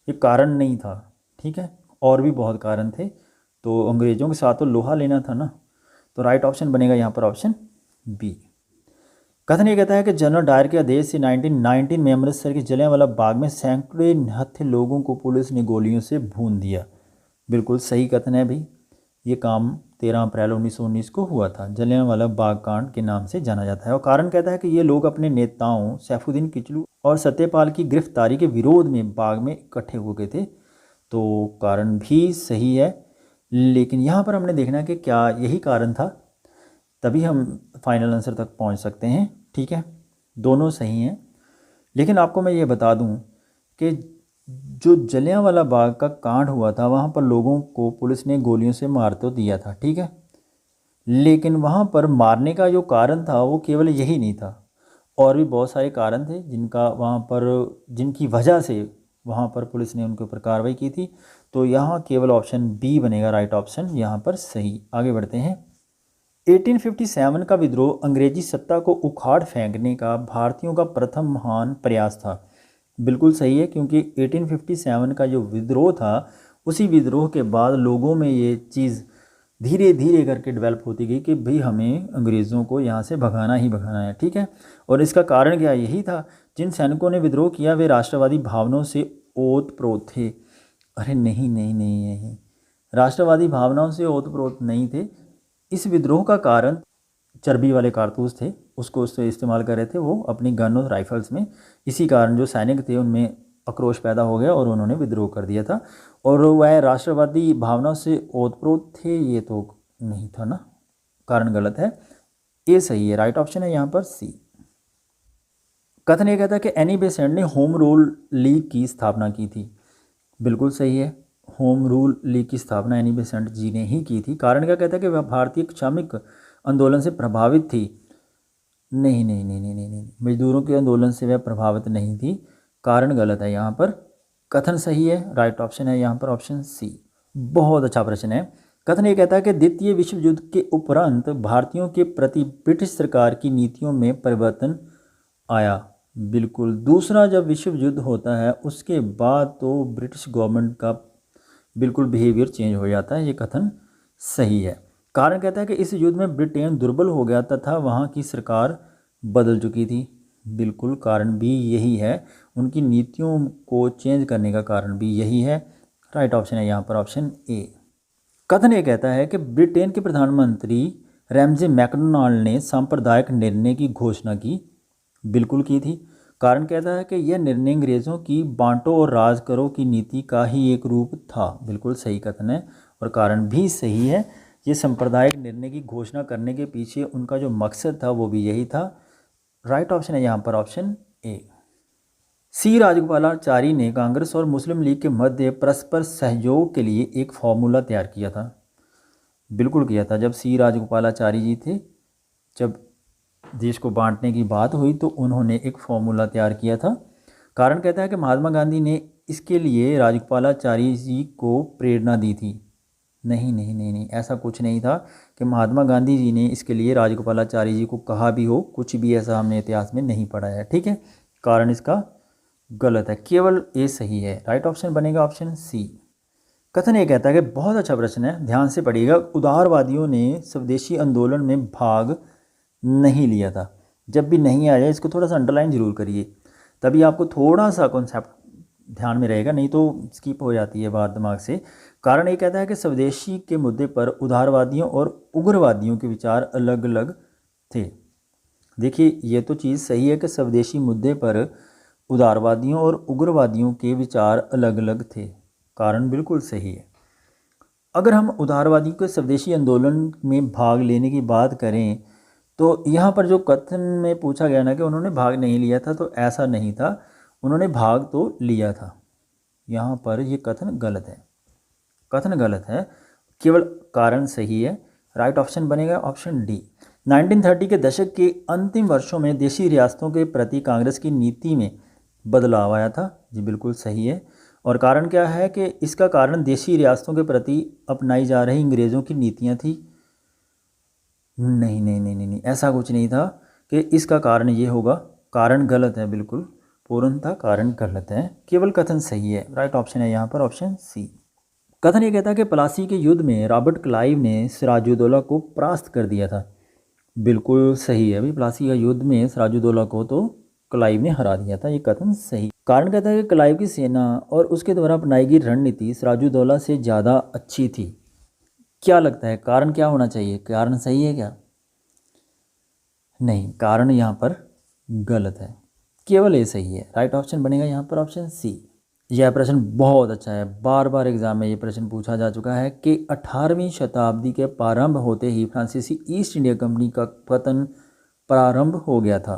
ये कारण नहीं था। ठीक है, और भी बहुत कारण थे, तो अंग्रेज़ों के साथ तो लोहा लेना था ना। तो राइट ऑप्शन बनेगा यहाँ पर ऑप्शन बी। कथन ये कहता है कि जनरल डायर के आदेश से 1919 में अमृतसर के जलियांवाला बाग में सैकड़ों निहत्थे लोगों को पुलिस ने गोलियों से भून दिया। बिल्कुल सही कथन है भाई, ये काम 13 अप्रैल 1919 को हुआ था। जलियांवाला बाग कांड के नाम से जाना जाता है। और कारण कहता है कि ये लोग अपने नेताओं सैफुद्दीन किचलू और सत्यपाल की गिरफ्तारी के विरोध में बाग में इकट्ठे हो गए थे। तो कारण भी सही है, लेकिन यहाँ पर हमने देखना है कि क्या यही कारण था, तभी हम फाइनल आंसर तक पहुँच सकते हैं। ठीक है, दोनों सही हैं, लेकिन आपको मैं ये बता दूँ कि जो जलियांवाला बाग का कांड हुआ था वहाँ पर लोगों को पुलिस ने गोलियों से मार तो दिया था। ठीक है, लेकिन वहाँ पर मारने का जो कारण था वो केवल यही नहीं था, और भी बहुत सारे कारण थे जिनका वहाँ पर जिनकी वजह से वहाँ पर पुलिस ने उनके ऊपर कार्रवाई की थी। तो यहाँ केवल ऑप्शन बी बनेगा राइट ऑप्शन यहाँ पर सही। आगे बढ़ते हैं। 1857 का विद्रोह अंग्रेजी सत्ता को उखाड़ फेंकने का भारतीयों का प्रथम महान प्रयास था। बिल्कुल सही है, क्योंकि 1857 का जो विद्रोह था उसी विद्रोह के बाद लोगों में ये चीज़ धीरे धीरे करके डेवलप होती गई कि भाई हमें अंग्रेज़ों को यहाँ से भगाना ही भगाना है। ठीक है, और इसका कारण क्या यही था, जिन सैनिकों ने विद्रोह किया वे राष्ट्रवादी भावनाओं से ओतप्रोत थे। अरे नहीं नहीं नहीं नहीं, राष्ट्रवादी भावनाओं से ओतप्रोत नहीं थे। इस विद्रोह का कारण चर्बी वाले कारतूस थे, उसको उससे इस्तेमाल कर रहे थे वो अपनी गन और राइफल्स में। इसी कारण जो सैनिक थे उनमें आक्रोश पैदा हो गया और उन्होंने विद्रोह कर दिया था। और वह राष्ट्रवादी भावनाओं से ओतप्रोत थे, ये तो नहीं था ना, कारण गलत है, ये सही है। राइट ऑप्शन है यहाँ पर सी। कथन ये कहता है कि एनी बेसेंट ने होम रूल लीग की स्थापना की थी। बिल्कुल सही है, होम रूल लीग की स्थापना एनी बेसेंट जी ने ही की थी। कारण क्या कहता है कि वह भारतीय श्रमिक आंदोलन से प्रभावित थी। नहीं नहीं नहीं नहीं नहीं नहीं, मजदूरों के आंदोलन से वह प्रभावित नहीं थी, कारण गलत है यहाँ पर। कथन सही है, राइट ऑप्शन है यहाँ पर ऑप्शन सी। बहुत अच्छा प्रश्न है। कथन ये कहता है कि द्वितीय विश्व युद्ध के उपरांत भारतीयों के प्रति ब्रिटिश सरकार की नीतियों में परिवर्तन आया। बिल्कुल, दूसरा जब विश्व युद्ध होता है उसके बाद तो ब्रिटिश गवर्नमेंट का बिल्कुल बिहेवियर चेंज हो जाता है, ये कथन सही है। कारण कहता है कि इस युद्ध में ब्रिटेन दुर्बल हो गया तथा वहाँ की सरकार बदल चुकी थी। बिल्कुल, कारण भी यही है, उनकी नीतियों को चेंज करने का कारण भी यही है। राइट ऑप्शन है यहाँ पर ऑप्शन ए। कथन ये कहता है कि ब्रिटेन के प्रधानमंत्री रैमजे मैकडोनाल्ड ने सांप्रदायिक निर्णय की घोषणा की। बिल्कुल की थी। कारण कहता है कि यह निर्णय अंग्रेज़ों की बांटो और राज करो की नीति का ही एक रूप था। बिल्कुल सही कथन है और कारण भी सही है। ये सांप्रदायिक निर्णय की घोषणा करने के पीछे उनका जो मकसद था वो भी यही था। राइट ऑप्शन है यहाँ पर ऑप्शन ए। सी राजगोपालाचारी ने कांग्रेस और मुस्लिम लीग के मध्य परस्पर सहयोग के लिए एक फॉर्मूला तैयार किया था। बिल्कुल किया था। जब सी राजगोपालाचारी जी थे, जब देश को बांटने की बात हुई तो उन्होंने एक फॉर्मूला तैयार किया था। कारण कहता है कि महात्मा गांधी ने इसके लिए राजगोपालाचारी जी को प्रेरणा दी थी। नहीं नहीं नहीं नहीं, ऐसा कुछ नहीं था कि महात्मा गांधी जी ने इसके लिए राजगोपालाचारी जी को कहा भी हो, कुछ भी ऐसा हमने इतिहास में नहीं पढ़ा है। ठीक है, कारण इसका गलत है, केवल ए सही है। राइट ऑप्शन बनेगा ऑप्शन सी। कथन ये कहता है कि बहुत अच्छा प्रश्न है, ध्यान से पढ़िएगा। उदारवादियों ने स्वदेशी आंदोलन में भाग नहीं लिया था। जब भी नहीं आ जाए इसको थोड़ा सा अंडरलाइन जरूर करिए, तभी आपको थोड़ा सा कॉन्सेप्ट ध्यान में रहेगा, नहीं तो स्किप हो जाती है बात दिमाग से। कारण ये कहता है कि स्वदेशी के मुद्दे पर उदारवादियों और उग्रवादियों के विचार अलग अलग थे। देखिए, ये तो चीज़ सही है कि स्वदेशी मुद्दे पर उदारवादियों और उग्रवादियों के विचार अलग अलग थे, कारण बिल्कुल सही है। अगर हम उदारवादियों के स्वदेशी आंदोलन में भाग लेने की बात करें तो यहाँ पर जो कथन में पूछा गया ना कि उन्होंने भाग नहीं लिया था, तो ऐसा नहीं था, उन्होंने भाग तो लिया था। यहाँ पर ये कथन गलत है, कथन गलत है, केवल कारण सही है। राइट ऑप्शन बनेगा ऑप्शन डी। 1930 के दशक के अंतिम वर्षों में देशी रियासतों के प्रति कांग्रेस की नीति में बदलाव आया था। जी बिल्कुल सही है। और कारण क्या है कि इसका कारण देशी रियासतों के प्रति अपनाई जा रही अंग्रेज़ों की नीतियाँ थी। नहीं नहीं नहीं नहीं नहीं, ऐसा कुछ नहीं था कि इसका कारण ये होगा, कारण गलत है, बिल्कुल पूर्णतः कारण गलत है, केवल कथन सही है। राइट ऑप्शन है यहाँ पर ऑप्शन सी। कथन ये कहता है कि प्लासी के युद्ध में रॉबर्ट क्लाइव ने सिराजुद्दौला को परास्त कर दिया था। बिल्कुल सही है भाई, प्लासी का युद्ध में सिराजुद्दौला को तो क्लाइव ने हरा दिया था, ये कथन सही। कारण कहता है कि क्लाइव की सेना और उसके द्वारा अपनाई गई रणनीति सिराजुद्दौला से ज़्यादा अच्छी थी। क्या लगता है कारण क्या होना चाहिए, कारण सही है क्या? नहीं, कारण यहाँ पर गलत है, केवल ये सही है। राइट ऑप्शन बनेगा यहाँ पर ऑप्शन सी। यह प्रश्न बहुत अच्छा है, बार बार एग्जाम में ये प्रश्न पूछा जा चुका है कि 18वीं शताब्दी के प्रारंभ होते ही फ्रांसीसी ईस्ट इंडिया कंपनी का पतन प्रारंभ हो गया था।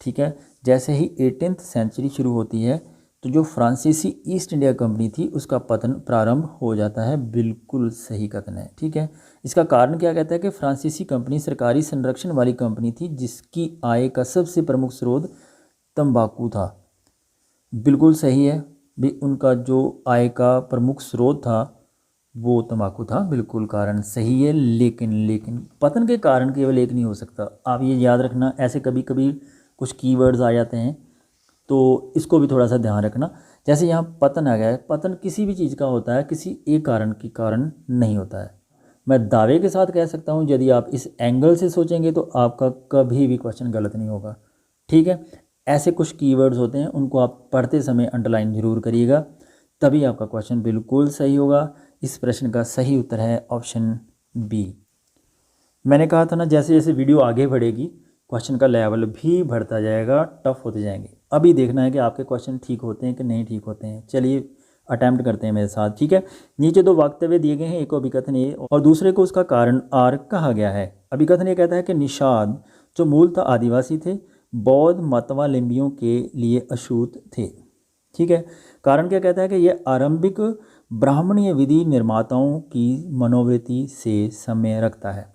ठीक है, जैसे ही 18th सेंचुरी शुरू होती है तो जो फ्रांसीसी ईस्ट इंडिया कंपनी थी उसका पतन प्रारंभ हो जाता है। बिल्कुल सही कथन है। ठीक है, इसका कारण क्या कहता है कि फ्रांसीसी कंपनी सरकारी संरक्षण वाली कंपनी थी जिसकी आय का सबसे प्रमुख स्रोत तंबाकू था। बिल्कुल सही है भी, उनका जो आय का प्रमुख स्रोत था वो तंबाकू था, बिल्कुल कारण सही है। लेकिन पतन के कारण केवल एक नहीं हो सकता, आप ये याद रखना। ऐसे कभी कभी कुछ कीवर्ड्स आ जाते हैं तो इसको भी थोड़ा सा ध्यान रखना। जैसे यहाँ पतन आ गया है, पतन किसी भी चीज़ का होता है, किसी एक कारण के कारण नहीं होता है। मैं दावे के साथ कह सकता हूँ यदि आप इस एंगल से सोचेंगे तो आपका कभी भी क्वेश्चन गलत नहीं होगा। ठीक है, ऐसे कुछ कीवर्ड्स होते हैं, उनको आप पढ़ते समय अंडरलाइन जरूर करिएगा, तभी आपका क्वेश्चन बिल्कुल सही होगा। इस प्रश्न का सही उत्तर है ऑप्शन बी। मैंने कहा था ना, जैसे जैसे वीडियो आगे बढ़ेगी क्वेश्चन का लेवल भी बढ़ता जाएगा, टफ होते जाएंगे। अभी देखना है कि आपके क्वेश्चन ठीक होते हैं कि नहीं ठीक होते हैं। चलिए अटैम्प्ट करते हैं मेरे साथ, ठीक है। नीचे दो वक्तव्य दिए गए हैं, एक को अभिकथन ए और दूसरे को उसका कारण आर कहा गया है। अभिकथन ये कहता है कि निषाद जो मूलतः आदिवासी थे, बौद्ध मतवालिंबियों के लिए अछूत थे, ठीक है। कारण क्या कहता है कि यह आरंभिक ब्राह्मणीय विधि निर्माताओं की मनोवृत्ति से समय रखता है।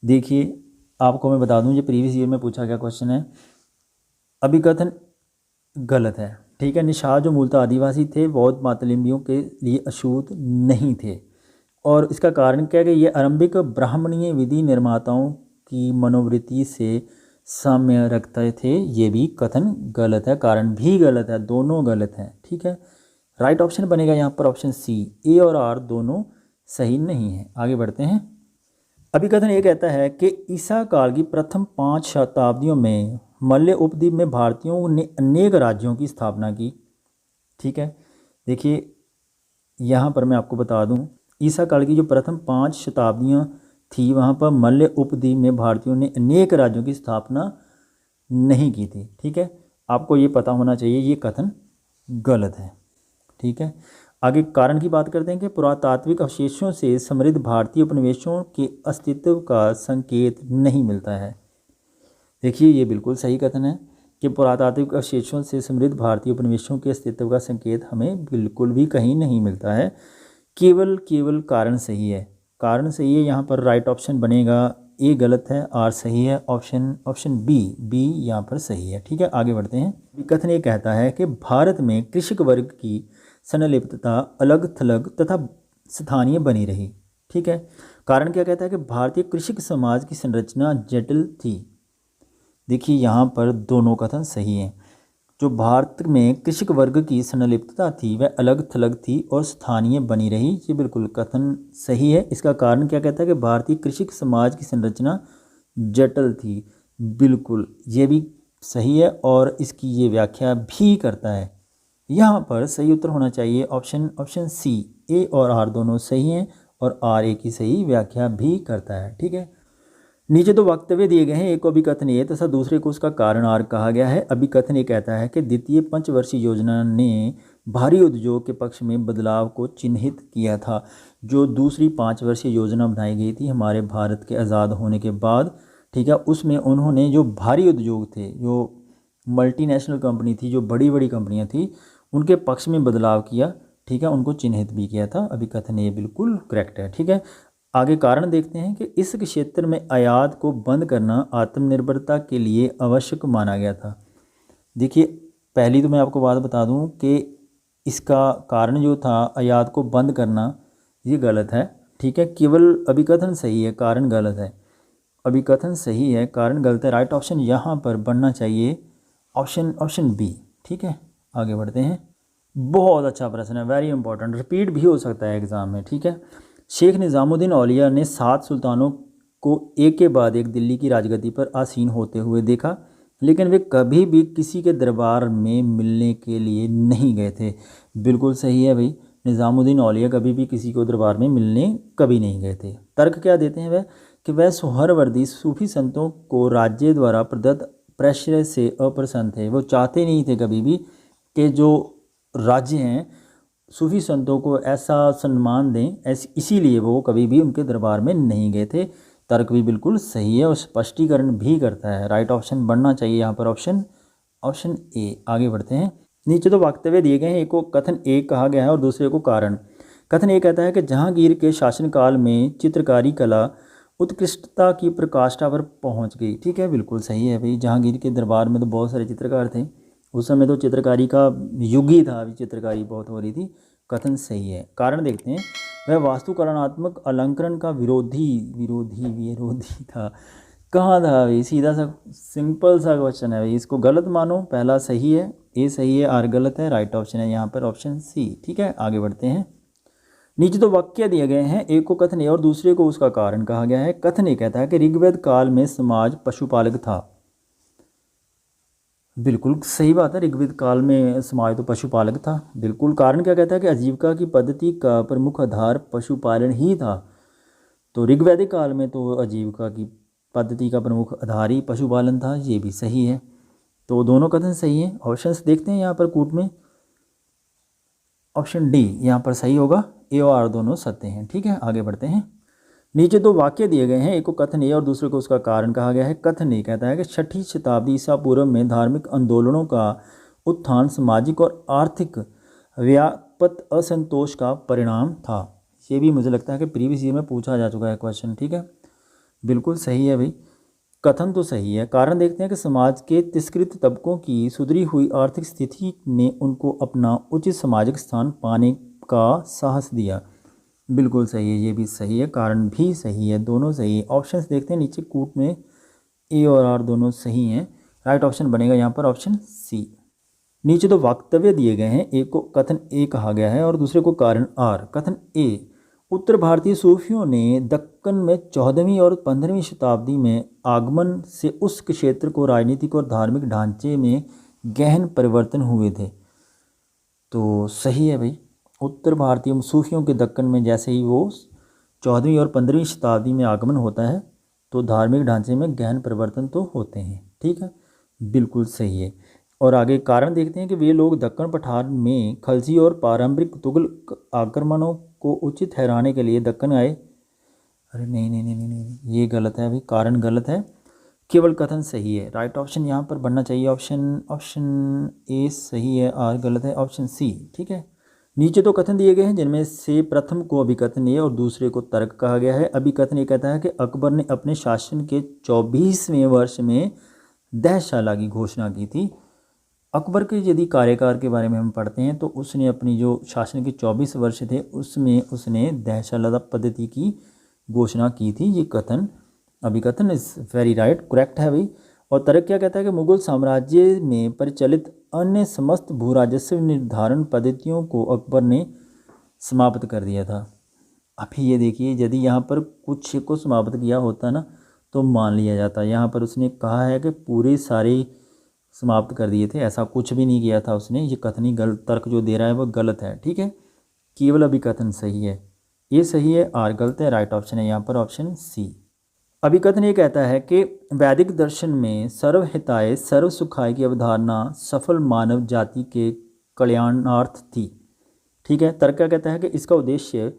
देखिए आपको मैं बता दूं, ये प्रीवियस ईयर में पूछा गया क्वेश्चन है। अभिकथन गलत है, ठीक है। निषाद जो मूलतः आदिवासी थे, बौद्ध मतवालिंबियों के लिए अछूत नहीं थे। और इसका कारण क्या है कि ये आरंभिक ब्राह्मणीय विधि निर्माताओं की मनोवृत्ति से साम्य रखते थे। ये भी कथन गलत है, कारण भी गलत है, दोनों गलत हैं, ठीक है। राइट ऑप्शन बनेगा यहाँ पर ऑप्शन सी। ए और आर दोनों सही नहीं है। आगे बढ़ते हैं। अभिकथन ये कहता है कि ईसा काल की प्रथम 5 शताब्दियों में मलय उपद्वीप में भारतीयों ने अनेक राज्यों की स्थापना की, ठीक है। देखिए यहाँ पर मैं आपको बता दूँ, ईसा काल की जो प्रथम 5 शताब्दियाँ थी, वहाँ पर मलय उपद्वीप में भारतीयों ने अनेक राज्यों की स्थापना नहीं की थी, ठीक है। आपको ये पता होना चाहिए, ये कथन गलत है, ठीक है। आगे कारण की बात करते हैं कि पुरातात्विक अवशेषों से समृद्ध भारतीय उपनिवेशों के अस्तित्व का संकेत नहीं मिलता है। देखिए ये बिल्कुल सही कथन है कि पुरातात्विक अवशेषों से समृद्ध भारतीय उपनिवेशों के अस्तित्व का संकेत हमें बिल्कुल भी कहीं नहीं मिलता है। केवल कारण सही है, कारण सही है। यहाँ पर राइट ऑप्शन बनेगा, ए गलत है, आर सही है, ऑप्शन बी यहाँ पर सही है, ठीक है। आगे बढ़ते हैं। कथन ये कहता है कि भारत में कृषक वर्ग की संलिप्तता अलग थलग तथा स्थानीय बनी रही, ठीक है। कारण क्या कहता है कि भारतीय कृषक समाज की संरचना जटिल थी। देखिए यहाँ पर दोनों कथन सही हैं। जो भारत में कृषक वर्ग की संलिप्तता थी वह अलग थलग थी और स्थानीय बनी रही, ये बिल्कुल कथन सही है। इसका कारण क्या कहता है कि भारतीय कृषक समाज की संरचना जटिल थी, बिल्कुल ये भी सही है और इसकी ये व्याख्या भी करता है। यहाँ पर सही उत्तर होना चाहिए ऑप्शन सी। ए और आर दोनों सही हैं और आर ए की सही व्याख्या भी करता है, ठीक है। नीचे दो वक्तव्य दिए गए हैं, एक को अभिकथन ए तथा दूसरे को उसका कारण आर कहा गया है। अभिकथन ये कहता है कि द्वितीय पंचवर्षीय योजना ने भारी उद्योग के पक्ष में बदलाव को चिन्हित किया था। जो दूसरी 5 वर्षीय योजना बनाई गई थी हमारे भारत के आज़ाद होने के बाद, ठीक है, उसमें उन्होंने जो भारी उद्योग थे, जो मल्टीनेशनल कंपनी थी, जो बड़ी बड़ी कंपनियाँ थी, उनके पक्ष में बदलाव किया, ठीक है, उनको चिन्हित भी किया था। अभिकथन ये बिल्कुल करेक्ट है, ठीक है। आगे कारण देखते हैं कि इस क्षेत्र में आयात को बंद करना आत्मनिर्भरता के लिए आवश्यक माना गया था। देखिए पहली तो मैं आपको बात बता दूं कि इसका कारण जो था आयात को बंद करना, ये गलत है, ठीक है। केवल अभिकथन सही है, कारण गलत है। अभिकथन सही है, कारण गलत है। राइट ऑप्शन यहाँ पर बनना चाहिए ऑप्शन बी, ठीक है। आगे बढ़ते हैं। बहुत अच्छा प्रश्न है, वेरी इंपॉर्टेंट, रिपीट भी हो सकता है एग्जाम में, ठीक है। शेख निज़ामुद्दीन औलिया ने 7 सुल्तानों को एक के बाद एक दिल्ली की राजगद्दी पर आसीन होते हुए देखा, लेकिन वे कभी भी किसी के दरबार में मिलने के लिए नहीं गए थे। बिल्कुल सही है भाई, निज़ामुद्दीन औलिया कभी भी किसी को दरबार में मिलने कभी नहीं गए थे। तर्क क्या देते हैं वह कि वह सुहरवर्दी सूफी संतों को राज्य द्वारा प्रदत्त प्रेशर से अप्रसन्न थे। वो चाहते नहीं थे कभी भी कि जो राज्य हैं सूफी संतों को ऐसा सम्मान दें, इसीलिए वो कभी भी उनके दरबार में नहीं गए थे। तर्क भी बिल्कुल सही है और स्पष्टीकरण भी करता है। राइट ऑप्शन बनना चाहिए यहाँ पर ऑप्शन ए। आगे बढ़ते हैं। नीचे तो वक्तव्य दिए गए हैं, एक को कथन ए कहा गया है और दूसरे को कारण। कथन ए कहता है कि जहांगीर के शासनकाल में चित्रकारी कला उत्कृष्टता की प्रकाष्ठा पर पहुँच गई, ठीक है, बिल्कुल सही है भाई। जहांगीर के दरबार में तो बहुत सारे चित्रकार थे, उस समय तो चित्रकारी का युग ही था, अभी चित्रकारी बहुत हो रही थी। कथन सही है। कारण देखते हैं। वह वास्तुकलात्मक अलंकरण का विरोधी था। कहाँ था भाई, सीधा सा सिंपल सा क्वेश्चन है भाई, इसको गलत मानो। पहला सही है, ए सही है, आर गलत है। राइट ऑप्शन है यहाँ पर ऑप्शन सी, ठीक है। आगे बढ़ते हैं। नीचे तो वाक्य दिए गए हैं, एक को कथन ए और दूसरे को उसका कारण कहा गया है। कथन ए कहता है कि ऋग्वेद काल में समाज पशुपालक था। बिल्कुल सही बात है। ऋग्वेद काल में समाज तो पशुपालक था। बिल्कुल। कारण क्या कहता है कि आजीविका की पद्धति का प्रमुख आधार पशुपालन ही था। तो ऋग्वैदिक काल में तो आजीविका की पद्धति का प्रमुख आधार ही पशुपालन था। ये भी सही है। तो दोनों कथन सही हैं। ऑप्शंस देखते हैं यहाँ पर कूट में। ऑप्शन डी यहाँ पर सही होगा। ए और आर दोनों सत्य हैं। ठीक है, आगे बढ़ते हैं। नीचे दो वाक्य दिए गए हैं, एक को कथन ए और दूसरे को उसका कारण कहा गया है। कथन ए कहता है कि 6ठी शताब्दी ईसा पूर्व में धार्मिक आंदोलनों का उत्थान सामाजिक और आर्थिक व्यापक असंतोष का परिणाम था। ये भी मुझे लगता है कि प्रीवियस ईयर में पूछा जा चुका है क्वेश्चन। ठीक है, बिल्कुल सही है भाई। कथन तो सही है। कारण देखते हैं कि समाज के तिरस्कृत तबकों की सुधरी हुई आर्थिक स्थिति ने उनको अपना उचित सामाजिक स्थान पाने का साहस दिया। बिल्कुल सही है, ये भी सही है। कारण भी सही है, दोनों सही है। ऑप्शंस देखते हैं नीचे कूट में। ए और आर दोनों सही हैं। राइट ऑप्शन बनेगा यहाँ पर ऑप्शन सी। नीचे दो वक्तव्य दिए गए हैं, एक को कथन ए कहा गया है और दूसरे को कारण आर। कथन ए, उत्तर भारतीय सूफियों ने दक्कन में 14वीं और 15वीं शताब्दी में आगमन से उस क्षेत्र को राजनीतिक और धार्मिक ढांचे में गहन परिवर्तन हुए थे। तो सही है भाई। उत्तर भारतीय सूफियों के दक्कन में जैसे ही वो 14वीं और 15वीं शताब्दी में आगमन होता है तो धार्मिक ढांचे में गहन परिवर्तन तो होते हैं। ठीक है, बिल्कुल सही है। और आगे कारण देखते हैं कि वे लोग दक्कन पठार में खलजी और पारंपरिक तुगलक आक्रमणों को उचित ठहराने के लिए दक्कन आए। अरे नहीं नहीं नहीं नहीं नहीं, ये गलत है भाई। कारण गलत है, केवल कथन सही है। राइट ऑप्शन यहाँ पर बनना चाहिए ऑप्शन ए सही है, आर गलत है, ऑप्शन सी। ठीक है, नीचे तो कथन दिए गए हैं जिनमें से प्रथम को अभिकथन ए और दूसरे को तर्क कहा गया है। अभिकथन ये कहता है कि अकबर ने अपने शासन के 24वें वर्ष में दहशाला की घोषणा की थी। अकबर के यदि कार्यकाल के बारे में हम पढ़ते हैं तो उसने अपनी जो शासन के 24 वर्ष थे उसमें उसने दहशाला पद्धति की घोषणा की थी। ये कथन अभिकथन इज़ वेरी राइट, करेक्ट है भाई। और तर्क क्या कहता है कि मुगल साम्राज्य में परिचालित अन्य समस्त भू राजस्व निर्धारण पद्धतियों को अकबर ने समाप्त कर दिया था। अभी ये देखिए, यदि यहाँ पर कुछ को समाप्त किया होता ना तो मान लिया जाता। यहाँ पर उसने कहा है कि पूरे सारे समाप्त कर दिए थे, ऐसा कुछ भी नहीं किया था उसने। ये कथनी गलत, तर्क जो दे रहा है वो गलत है। ठीक है, केवल अभिकथन सही है। ये सही है, आर गलत है। राइट ऑप्शन है यहाँ पर ऑप्शन सी। अभिकथन ये कहता है कि वैदिक दर्शन में सर्वहिताय सर्व सुखाय की अवधारणा सफल मानव जाति के कल्याणार्थ थी। ठीक है, तर्क क्या कहता है कि इसका उद्देश्य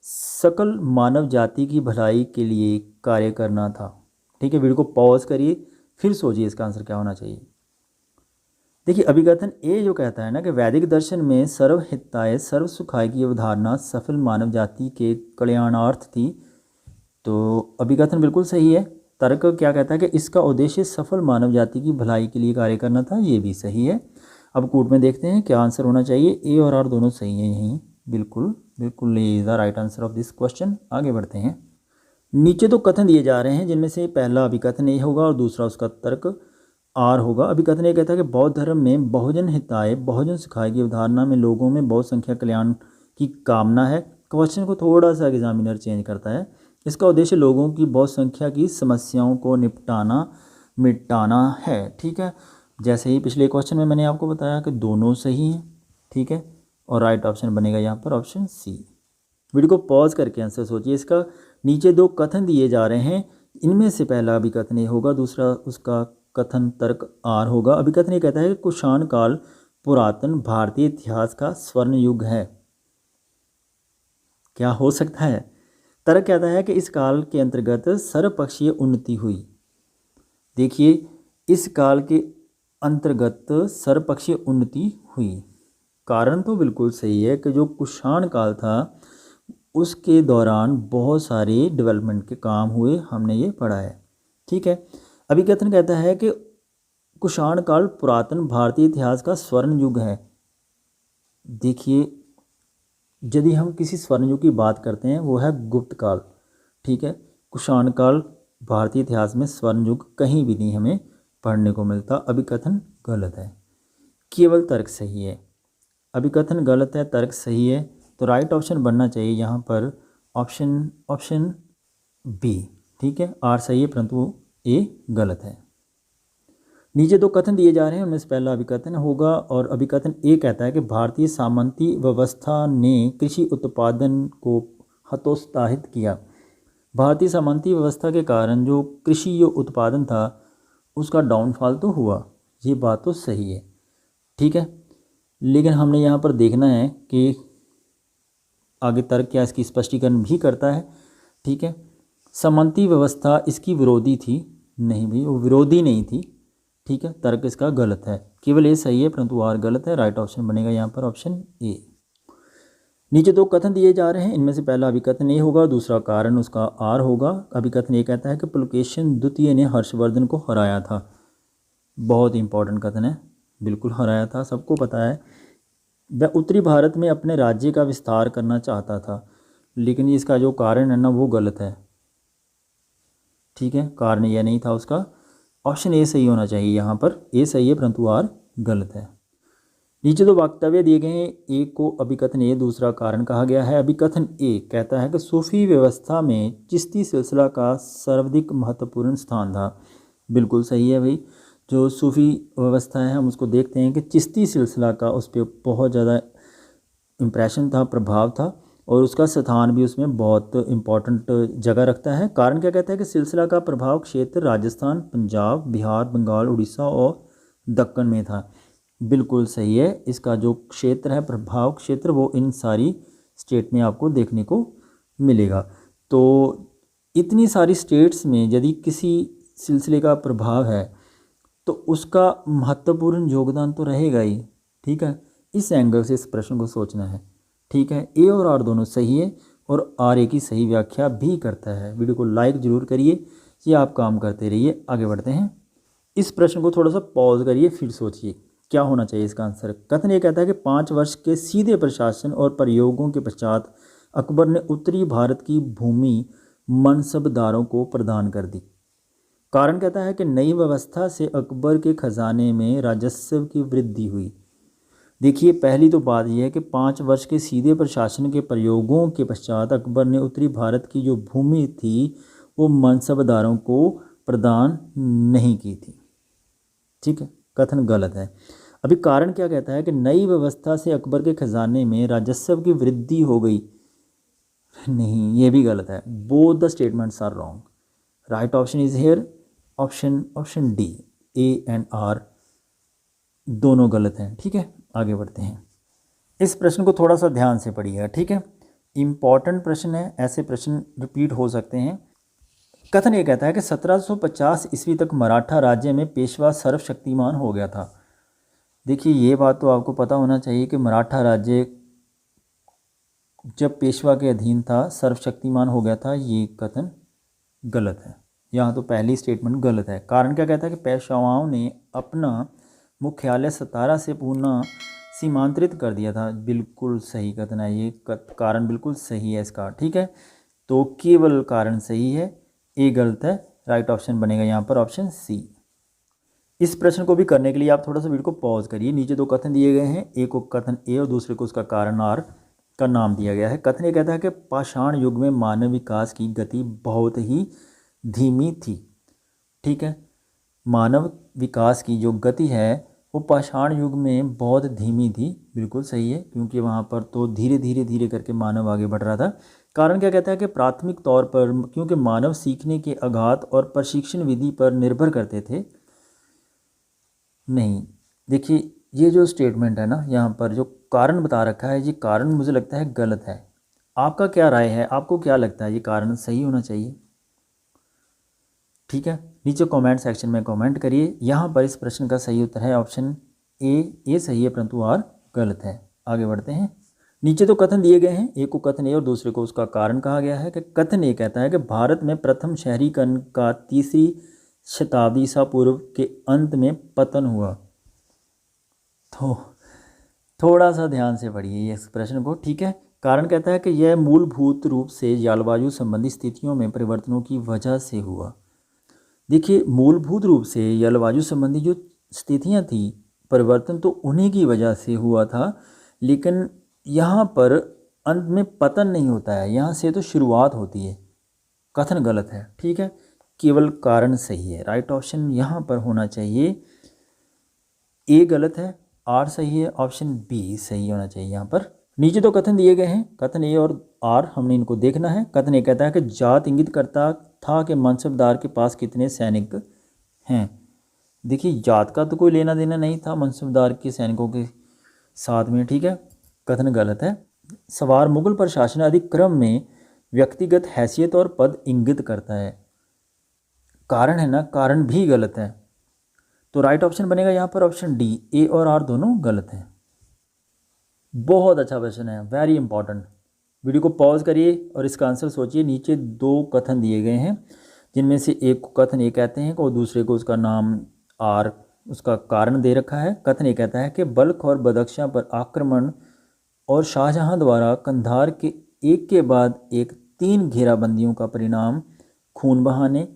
सकल मानव जाति की भलाई के लिए कार्य करना था। ठीक है, वीडियो को पॉज करिए, फिर सोचिए इसका आंसर क्या होना चाहिए। देखिए, अभिकथन ए जो कहता है ना कि वैदिक दर्शन में सर्वहिताय सर्व सुखाय की अवधारणा सफल मानव जाति के कल्याणार्थ थी, तो अभिकथन बिल्कुल सही है। तर्क क्या कहता है कि इसका उद्देश्य सफल मानव जाति की भलाई के लिए कार्य करना था, ये भी सही है। अब कूट में देखते हैं क्या आंसर होना चाहिए। ए और आर दोनों सही हैं यहीं। बिल्कुल बिल्कुल, A is the right answer of this question. आगे बढ़ते हैं। नीचे तो कथन दिए जा रहे हैं जिनमें से पहला अभिकथन ए होगा और दूसरा उसका तर्क आर होगा। अभिकथन ये कहता है कि बौद्ध धर्म में बहुजन हिताय बहुजन सुखाय की अवधारणा में लोगों में बहुत संख्या कल्याण की कामना है। क्वेश्चन को थोड़ा सा एग्जामिनर चेंज करता है। इसका उद्देश्य लोगों की बहुत संख्या की समस्याओं को मिटाना है। ठीक है, जैसे ही पिछले क्वेश्चन में मैंने आपको बताया कि दोनों सही हैं। ठीक है, और राइट ऑप्शन बनेगा यहाँ पर ऑप्शन सी। वीडियो को पॉज करके आंसर सोचिए इसका। नीचे दो कथन दिए जा रहे हैं, इनमें से पहला अभिकथन ए होगा, दूसरा उसका कथन तर्क आर होगा। अभिकथन ये कहता है कि कुषाण काल पुरातन भारतीय इतिहास का स्वर्ण युग है। क्या हो सकता है? तर्क कहता है कि इस काल के अंतर्गत सर्वपक्षीय उन्नति हुई। देखिए, इस काल के अंतर्गत सर्वपक्षीय उन्नति हुई। कारण तो बिल्कुल सही है कि जो कुषाण काल था उसके दौरान बहुत सारे डेवलपमेंट के काम हुए, हमने ये पढ़ा है। ठीक है, अभिकथन कहता है कि कुषाण काल पुरातन भारतीय इतिहास का स्वर्ण युग है। देखिए, यदि हम किसी स्वर्ण युग की बात करते हैं वो है गुप्त काल। ठीक है, कुषाण काल भारतीय इतिहास में स्वर्ण युग कहीं भी नहीं हमें पढ़ने को मिलता। अभिकथन गलत है, केवल तर्क सही है। अभिकथन गलत है, तर्क सही है, तो राइट ऑप्शन बनना चाहिए यहाँ पर ऑप्शन बी। ठीक है, आर सही है परंतु ए गलत है। नीचे दो कथन दिए जा रहे हैं, उनमें से पहला अभिकथन होगा और अभिकथन ए कहता है कि भारतीय सामंती व्यवस्था ने कृषि उत्पादन को हतोत्साहित किया। भारतीय सामंती व्यवस्था के कारण जो कृषि जो उत्पादन था उसका डाउनफॉल तो हुआ, ये बात तो सही है, ठीक है। लेकिन हमने यहाँ पर देखना है कि आगे तर्क क्या इसकी स्पष्टीकरण भी करता है, ठीक है। सामंती व्यवस्था इसकी विरोधी थी, नहीं भाई वो विरोधी नहीं थी, ठीक है। तर्क इसका गलत है, केवल ए सही है परंतु आर गलत है। राइट ऑप्शन बनेगा यहाँ पर ऑप्शन ए। नीचे दो कथन दिए जा रहे हैं, इनमें से पहला अभिकथन ए होगा, दूसरा कारण उसका आर होगा। अभिकथन ए कहता है कि पुलकेशिन द्वितीय ने हर्षवर्धन को हराया था। बहुत इंपॉर्टेंट कथन है, बिल्कुल हराया था, सबको पता है। वह उत्तरी भारत में अपने राज्य का विस्तार करना चाहता था, लेकिन इसका जो कारण है ना वो गलत है, ठीक है। कारण यह नहीं था उसका, ऑप्शन ए सही होना चाहिए, यहाँ पर ए सही है परंतु आर गलत है। नीचे दो वक्तव्य दिए गए हैं, एक को अभिकथन ए दूसरा कारण कहा गया है। अभिकथन ए कहता है कि सूफी व्यवस्था में चिश्ती सिलसिला का सर्वाधिक महत्वपूर्ण स्थान था। बिल्कुल सही है भाई, जो सूफी व्यवस्था है हम उसको देखते हैं कि चिश्ती सिलसिला का उस पर बहुत ज़्यादा इम्प्रेशन था, प्रभाव था, और उसका स्थान भी उसमें बहुत इम्पॉर्टेंट जगह रखता है। कारण क्या कहता है कि सिलसिला का प्रभाव क्षेत्र राजस्थान, पंजाब, बिहार, बंगाल, उड़ीसा और दक्कन में था। बिल्कुल सही है, इसका जो क्षेत्र है प्रभाव क्षेत्र वो इन सारी स्टेट में आपको देखने को मिलेगा। तो इतनी सारी स्टेट्स में यदि किसी सिलसिले का प्रभाव है तो उसका महत्वपूर्ण योगदान तो रहेगा ही, ठीक है। इस एंगल से इस प्रश्न को सोचना है, ठीक है। ए और आर दोनों सही है और आर ए की सही व्याख्या भी करता है। वीडियो को लाइक ज़रूर करिए, ये आप काम करते रहिए। आगे बढ़ते हैं, इस प्रश्न को थोड़ा सा पॉज करिए फिर सोचिए क्या होना चाहिए इसका आंसर। कथन ये कहता है कि 5 वर्ष के सीधे प्रशासन और प्रयोगों के पश्चात अकबर ने उत्तरी भारत की भूमि मनसबदारों को प्रदान कर दी। कारण कहता है कि नई व्यवस्था से अकबर के खजाने में राजस्व की वृद्धि हुई। देखिए पहली तो बात यह है कि 5 वर्ष के सीधे प्रशासन के प्रयोगों के पश्चात अकबर ने उत्तरी भारत की जो भूमि थी वो मनसबदारों को प्रदान नहीं की थी, ठीक है। कथन गलत है। अभी कारण क्या कहता है कि नई व्यवस्था से अकबर के खजाने में राजस्व की वृद्धि हो गई, नहीं ये भी गलत है। Both the statements are wrong. Right option is here option D, A and R दोनों गलत हैं, ठीक है। आगे बढ़ते हैं, इस प्रश्न को थोड़ा सा ध्यान से पढ़िएगा, ठीक है। इंपॉर्टेंट प्रश्न है, ऐसे प्रश्न रिपीट हो सकते हैं। कथन ये कहता है कि 1750 ईस्वी तक मराठा राज्य में पेशवा सर्वशक्तिमान हो गया था। देखिए ये बात तो आपको पता होना चाहिए कि मराठा राज्य जब पेशवा के अधीन था सर्वशक्तिमान हो गया था, ये कथन गलत है। यहाँ तो पहली स्टेटमेंट गलत है। कारण क्या कहता है कि पेशवाओं ने अपना मुख्यालय सतारा से पूना सीमांतरित कर दिया था। बिल्कुल सही कथन है, ये कारण बिल्कुल सही है इसका, ठीक है। तो केवल कारण सही है, ए गलत है। राइट ऑप्शन बनेगा यहाँ पर ऑप्शन सी। इस प्रश्न को भी करने के लिए आप थोड़ा सा वीडियो को पॉज करिए। नीचे दो कथन दिए गए हैं, एक को कथन ए और दूसरे को उसका कारण आर का नाम दिया गया है। कथन ये कहता है कि पाषाण युग में मानव विकास की गति बहुत ही धीमी थी, ठीक है। मानव विकास की जो गति है वो पाषाण युग में बहुत धीमी थी, बिल्कुल सही है, क्योंकि वहाँ पर तो धीरे धीरे करके मानव आगे बढ़ रहा था। कारण क्या कहता है कि प्राथमिक तौर पर क्योंकि मानव सीखने के आघात और प्रशिक्षण विधि पर निर्भर करते थे। नहीं, देखिए ये जो स्टेटमेंट है ना यहाँ पर जो कारण बता रखा है, ये कारण मुझे लगता है गलत है। आपका क्या राय है, आपको क्या लगता है ये कारण सही होना चाहिए, ठीक है। नीचे कमेंट सेक्शन में कमेंट करिए। यहाँ पर इस प्रश्न का सही उत्तर है ऑप्शन ए सही है परंतु आर गलत है। आगे बढ़ते हैं, नीचे तो कथन दिए गए हैं, एक को कथन ए और दूसरे को उसका कारण कहा गया है। कि कथन ए कहता है कि भारत में प्रथम शहरीकरण का 3री शताब्दी ईसा पूर्व के अंत में पतन हुआ। तो थोड़ा सा ध्यान से पढ़िए इस प्रश्न को, ठीक है। कारण कहता है कि यह मूलभूत रूप से जलवायु संबंधी स्थितियों में परिवर्तनों की वजह से हुआ। देखिए मूलभूत रूप से जलवायु संबंधी जो स्थितियां थी परिवर्तन तो उन्हीं की वजह से हुआ था, लेकिन यहाँ पर अंत में पतन नहीं होता है, यहाँ से तो शुरुआत होती है। कथन गलत है, ठीक है, केवल कारण सही है। राइट ऑप्शन यहाँ पर होना चाहिए ए गलत है, आर सही है, ऑप्शन बी सही होना चाहिए यहाँ पर। नीचे तो कथन दिए गए हैं, कथन ए और आर हमने इनको देखना है। कथन ए कहता है कि जात इंगित करता था कि मनसबदार के पास कितने सैनिक हैं। देखिए जात का तो कोई लेना देना नहीं था मनसबदार के सैनिकों के साथ में, ठीक है, कथन गलत है। सवार मुगल प्रशासन अधिक्रम में व्यक्तिगत हैसियत और पद इंगित करता है, कारण है ना, कारण भी गलत है। तो राइट ऑप्शन बनेगा यहाँ पर ऑप्शन डी, ए और आर दोनों गलत हैं। बहुत अच्छा क्वेश्चन है, वेरी इंपॉर्टेंट। वीडियो को पॉज करिए और इसका आंसर सोचिए। नीचे दो कथन दिए गए हैं, जिनमें से एक को कथन ए कहते हैं और दूसरे को उसका नाम आर, उसका कारण दे रखा है। कथन ए कहता है कि बल्ख और बदख्शां पर आक्रमण और शाहजहां द्वारा कंधार के एक के बाद एक 3 घेराबंदियों का परिणाम खून बहाने,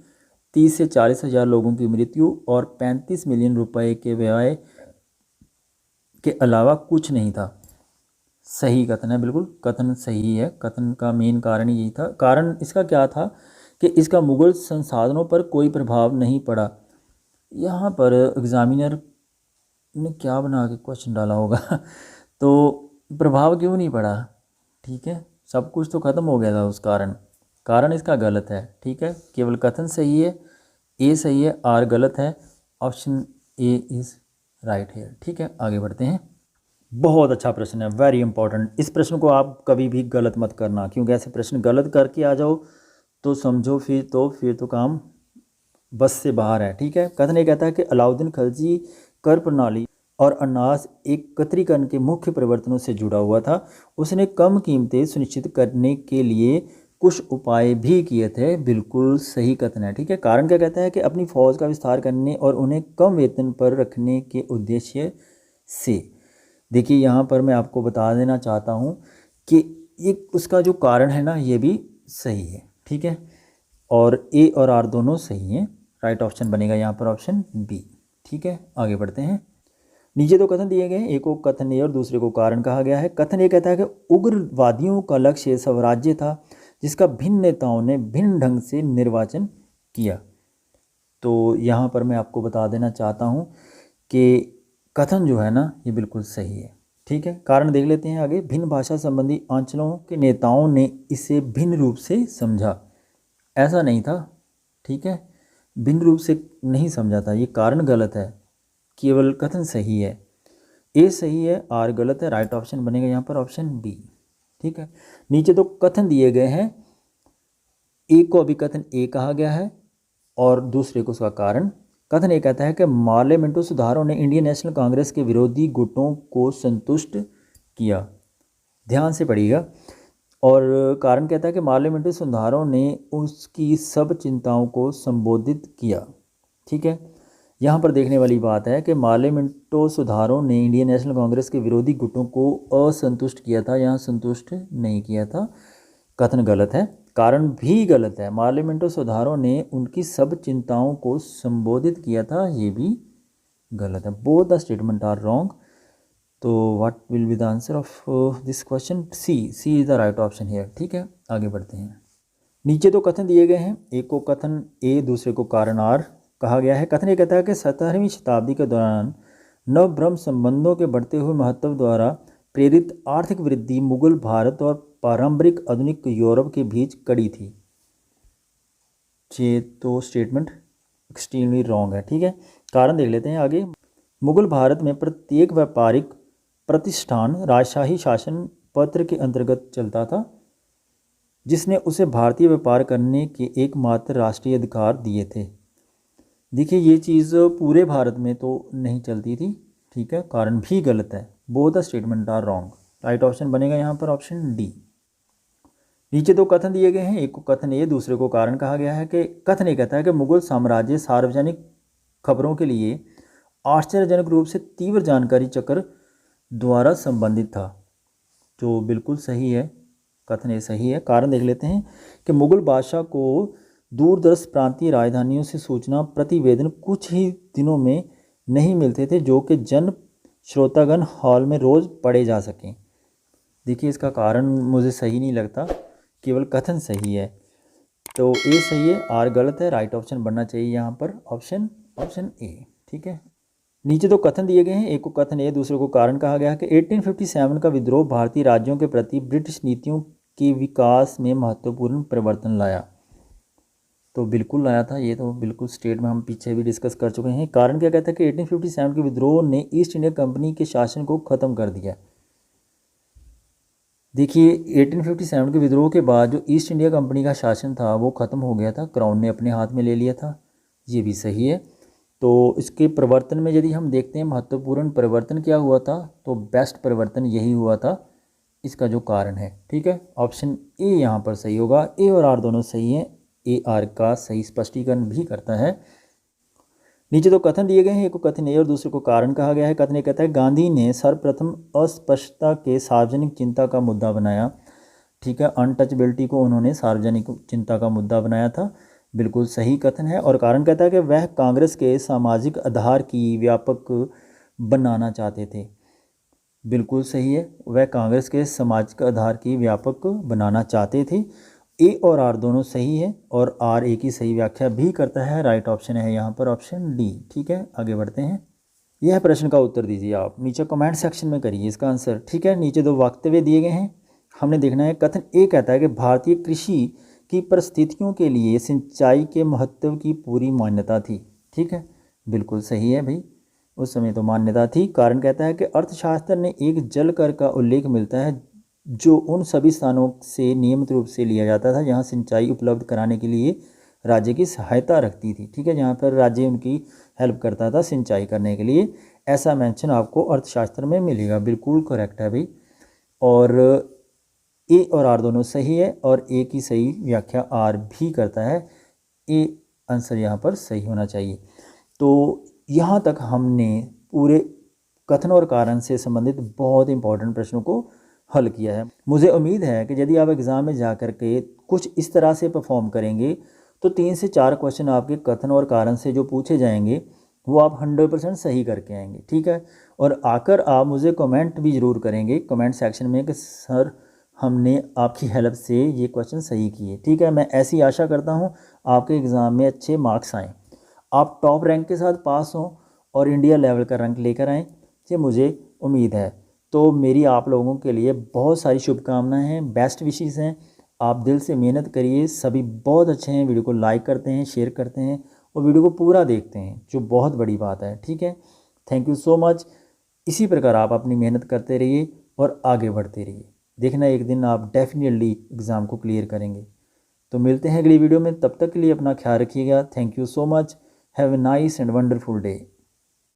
30 से 40 हज़ार लोगों की मृत्यु और 35 मिलियन रुपए के व्यय के अलावा कुछ नहीं था। सही कथन है, बिल्कुल कथन सही है। कथन का मेन कारण यही था। कारण इसका क्या था कि इसका मुगल संसाधनों पर कोई प्रभाव नहीं पड़ा। यहाँ पर एग्जामिनर ने क्या बना के क्वेश्चन डाला होगा तो प्रभाव क्यों नहीं पड़ा, ठीक है, सब कुछ तो ख़त्म हो गया था उस कारण। कारण इसका गलत है, ठीक है, केवल कथन सही है, ए सही है, आर गलत है। ऑप्शन ए इज़ राइट है, ठीक है। आगे बढ़ते हैं। बहुत अच्छा प्रश्न है, वेरी इंपॉर्टेंट। इस प्रश्न को आप कभी भी गलत मत करना, क्योंकि ऐसे प्रश्न गलत करके आ जाओ तो समझो फिर तो काम बस से बाहर है, ठीक है। कथन ये कहता है कि अलाउद्दीन खलजी कर प्रणाली और अनाज एकत्रीकरण के मुख्य परिवर्तनों से जुड़ा हुआ था। उसने कम कीमतें सुनिश्चित करने के लिए कुछ उपाय भी किए थे। बिल्कुल सही कथन है, ठीक है। कारण क्या कहता है कि अपनी फौज का विस्तार करने और उन्हें कम वेतन पर रखने के उद्देश्य से। देखिए यहाँ पर मैं आपको बता देना चाहता हूँ कि ये उसका जो कारण है ना, ये भी सही है, ठीक है, और ए और आर दोनों सही हैं। राइट ऑप्शन बनेगा यहाँ पर ऑप्शन बी, ठीक है। आगे बढ़ते हैं। नीचे दो कथन दिए गए हैं, एक को कथन ए और दूसरे को कारण कहा गया है। कथन ए कहता है कि उग्रवादियों का लक्ष्य स्वराज्य था, जिसका भिन्न नेताओं ने भिन्न ढंग से निर्वाचन किया। तो यहाँ पर मैं आपको बता देना चाहता हूँ कि कथन जो है ना, ये बिल्कुल सही है, ठीक है। कारण देख लेते हैं आगे। भिन्न भाषा संबंधी अंचलों के नेताओं ने इसे भिन्न रूप से समझा। ऐसा नहीं था, ठीक है, भिन्न रूप से नहीं समझा था, ये कारण गलत है, केवल कथन सही है। ए सही है, आर गलत है। राइट ऑप्शन बनेगा यहाँ पर ऑप्शन बी, ठीक है। नीचे तो कथन दिए गए हैं, एक को अभी कथन ए कहा गया है और दूसरे को उसका कारण। कथन ये कहता है कि मार्ले मिंटो सुधारों ने इंडियन नेशनल कांग्रेस के विरोधी गुटों को संतुष्ट किया। ध्यान से पढ़िएगा। और कारण कहता है कि मार्ले मिंटो सुधारों ने उसकी सब चिंताओं को संबोधित किया, ठीक है। यहाँ पर देखने वाली बात है कि मार्ले मिंटो सुधारों ने इंडियन नेशनल कांग्रेस के विरोधी गुटों को असंतुष्ट किया था, यहाँ संतुष्ट नहीं किया था। कथन गलत है, कारण भी गलत है। मार्ले मिंटो सुधारों ने उनकी सब चिंताओं को संबोधित किया था, ये भी गलत है। Both the statement are wrong. तो what will be the answer of this question? C is the right option here, ठीक है। आगे बढ़ते हैं। नीचे तो कथन दिए गए हैं, एक को कथन ए, दूसरे को कारण आर कहा गया है। कथन ये कहता है कि 17वीं शताब्दी के दौरान नव ब्रह्म संबंधों के बढ़ते हुए महत्व द्वारा प्रेरित आर्थिक वृद्धि मुगल भारत और पारंपरिक आधुनिक यूरोप के बीच कड़ी थी। ये तो स्टेटमेंट एक्सट्रीमली रॉन्ग है, ठीक है। कारण देख लेते हैं आगे। मुगल भारत में प्रत्येक व्यापारिक प्रतिष्ठान राजशाही शासन पत्र के अंतर्गत चलता था, जिसने उसे भारतीय व्यापार करने के एकमात्र राष्ट्रीय अधिकार दिए थे। देखिए ये चीज़ पूरे भारत में तो नहीं चलती थी, ठीक है। कारण भी गलत है। Both the statement are wrong. Right option बनेगा यहाँ पर ऑप्शन डी। नीचे दो कथन दिए गए हैं, एक को कथन ए, दूसरे को कारण कहा गया है। कि कथन ये कहता है कि मुगल साम्राज्य सार्वजनिक खबरों के लिए आश्चर्यजनक रूप से तीव्र जानकारी चक्र द्वारा संबंधित था, जो बिल्कुल सही है, कथन ये सही है। कारण देख लेते हैं कि मुगल बादशाह को दूरदर्श प्रांतीय राजधानियों से सूचना प्रतिवेदन कुछ ही दिनों में नहीं मिलते थे, जो कि जन श्रोतागण हॉल में रोज़ पढ़े जा सकें। देखिए इसका कारण मुझे सही नहीं लगता, केवल कथन सही है। तो ए सही है, आर गलत है। राइट ऑप्शन बनना चाहिए यहाँ पर ऑप्शन ए, ठीक है। नीचे दो कथन दिए गए हैं, एक को कथन ए, दूसरे को कारण कहा गया है कि 1857 का विद्रोह भारतीय राज्यों के प्रति ब्रिटिश नीतियों के विकास में महत्वपूर्ण परिवर्तन लाया। तो बिल्कुल लाया था, ये तो बिल्कुल स्टेट में हम पीछे भी डिस्कस कर चुके हैं। कारण क्या कहता है कि 1857 के विद्रोह ने ईस्ट इंडिया कंपनी के शासन को ख़त्म कर दिया। देखिए 1857 के विद्रोह के बाद जो ईस्ट इंडिया कंपनी का शासन था वो ख़त्म हो गया था, क्राउन ने अपने हाथ में ले लिया था, ये भी सही है। तो इसके परिवर्तन में यदि हम देखते हैं महत्वपूर्ण परिवर्तन क्या हुआ था, तो बेस्ट परिवर्तन यही हुआ था, इसका जो कारण है। ठीक है, ऑप्शन ए यहाँ पर सही होगा। ए और आर दोनों सही हैं, ए आर का सही स्पष्टीकरण भी करता है। नीचे दो कथन दिए गए हैं, एक को कथन ए और दूसरे को कारण कहा गया है। कथन ए कहता है गांधी ने सर्वप्रथम अस्पष्टता के सार्वजनिक चिंता का मुद्दा बनाया। ठीक है, अनटचबिलिटी को उन्होंने सार्वजनिक चिंता का मुद्दा बनाया था, बिल्कुल सही कथन है। और कारण कहता है कि वह कांग्रेस के सामाजिक आधार की व्यापक बनाना चाहते थे, बिल्कुल सही है, वह कांग्रेस के सामाजिक आधार की व्यापक बनाना चाहते थे। ए और आर दोनों सही है और आर ए की सही व्याख्या भी करता है, राइट ऑप्शन है यहाँ पर ऑप्शन डी। ठीक है, आगे बढ़ते हैं। यह प्रश्न का उत्तर दीजिए आप, नीचे कमेंट सेक्शन में करिए इसका आंसर। ठीक है, नीचे दो वक्तव्य दिए गए हैं, हमने देखना है। कथन ए कहता है कि भारतीय कृषि की परिस्थितियों के लिए सिंचाई के महत्व की पूरी मान्यता थी। ठीक है, बिल्कुल सही है भाई, उस समय तो मान्यता थी। कारण कहता है कि अर्थशास्त्र ने एक जल कर का उल्लेख मिलता है जो उन सभी स्थानों से नियमित रूप से लिया जाता था जहां सिंचाई उपलब्ध कराने के लिए राज्य की सहायता रखती थी। ठीक है, जहां पर राज्य उनकी हेल्प करता था सिंचाई करने के लिए, ऐसा मेंशन आपको अर्थशास्त्र में मिलेगा, बिल्कुल करेक्ट है भाई। और ए और आर दोनों सही है और ए की सही व्याख्या आर भी करता है, ए आंसर यहाँ पर सही होना चाहिए। तो यहाँ तक हमने पूरे कथन और कारण से संबंधित बहुत इंपॉर्टेंट प्रश्नों को हल किया है। मुझे उम्मीद है कि यदि आप एग्ज़ाम में जा कर के कुछ इस तरह से परफॉर्म करेंगे तो 3 से 4 क्वेश्चन आपके कथन और कारण से जो पूछे जाएंगे वो आप 100% सही करके आएंगे। ठीक है, और आकर आप मुझे कमेंट भी ज़रूर करेंगे कमेंट सेक्शन में कि सर हमने आपकी हेल्प से ये क्वेश्चन सही किए। ठीक है, मैं ऐसी आशा करता हूँ आपके एग्ज़ाम में अच्छे मार्क्स आएँ, आप टॉप रैंक के साथ पास हों और इंडिया लेवल का रैंक लेकर आएँ, ये मुझे उम्मीद है। तो मेरी आप लोगों के लिए बहुत सारी शुभकामनाएं हैं, बेस्ट विशेस हैं। आप दिल से मेहनत करिए, सभी बहुत अच्छे हैं, वीडियो को लाइक करते हैं, शेयर करते हैं और वीडियो को पूरा देखते हैं, जो बहुत बड़ी बात है। ठीक है, थैंक यू सो मच। इसी प्रकार आप अपनी मेहनत करते रहिए और आगे बढ़ते रहिए, देखना एक दिन आप डेफिनेटली एग्ज़ाम को क्लियर करेंगे। तो मिलते हैं अगली वीडियो में, तब तक के लिए अपना ख्याल रखिएगा। Thank you so much, have a nice and wonderful day.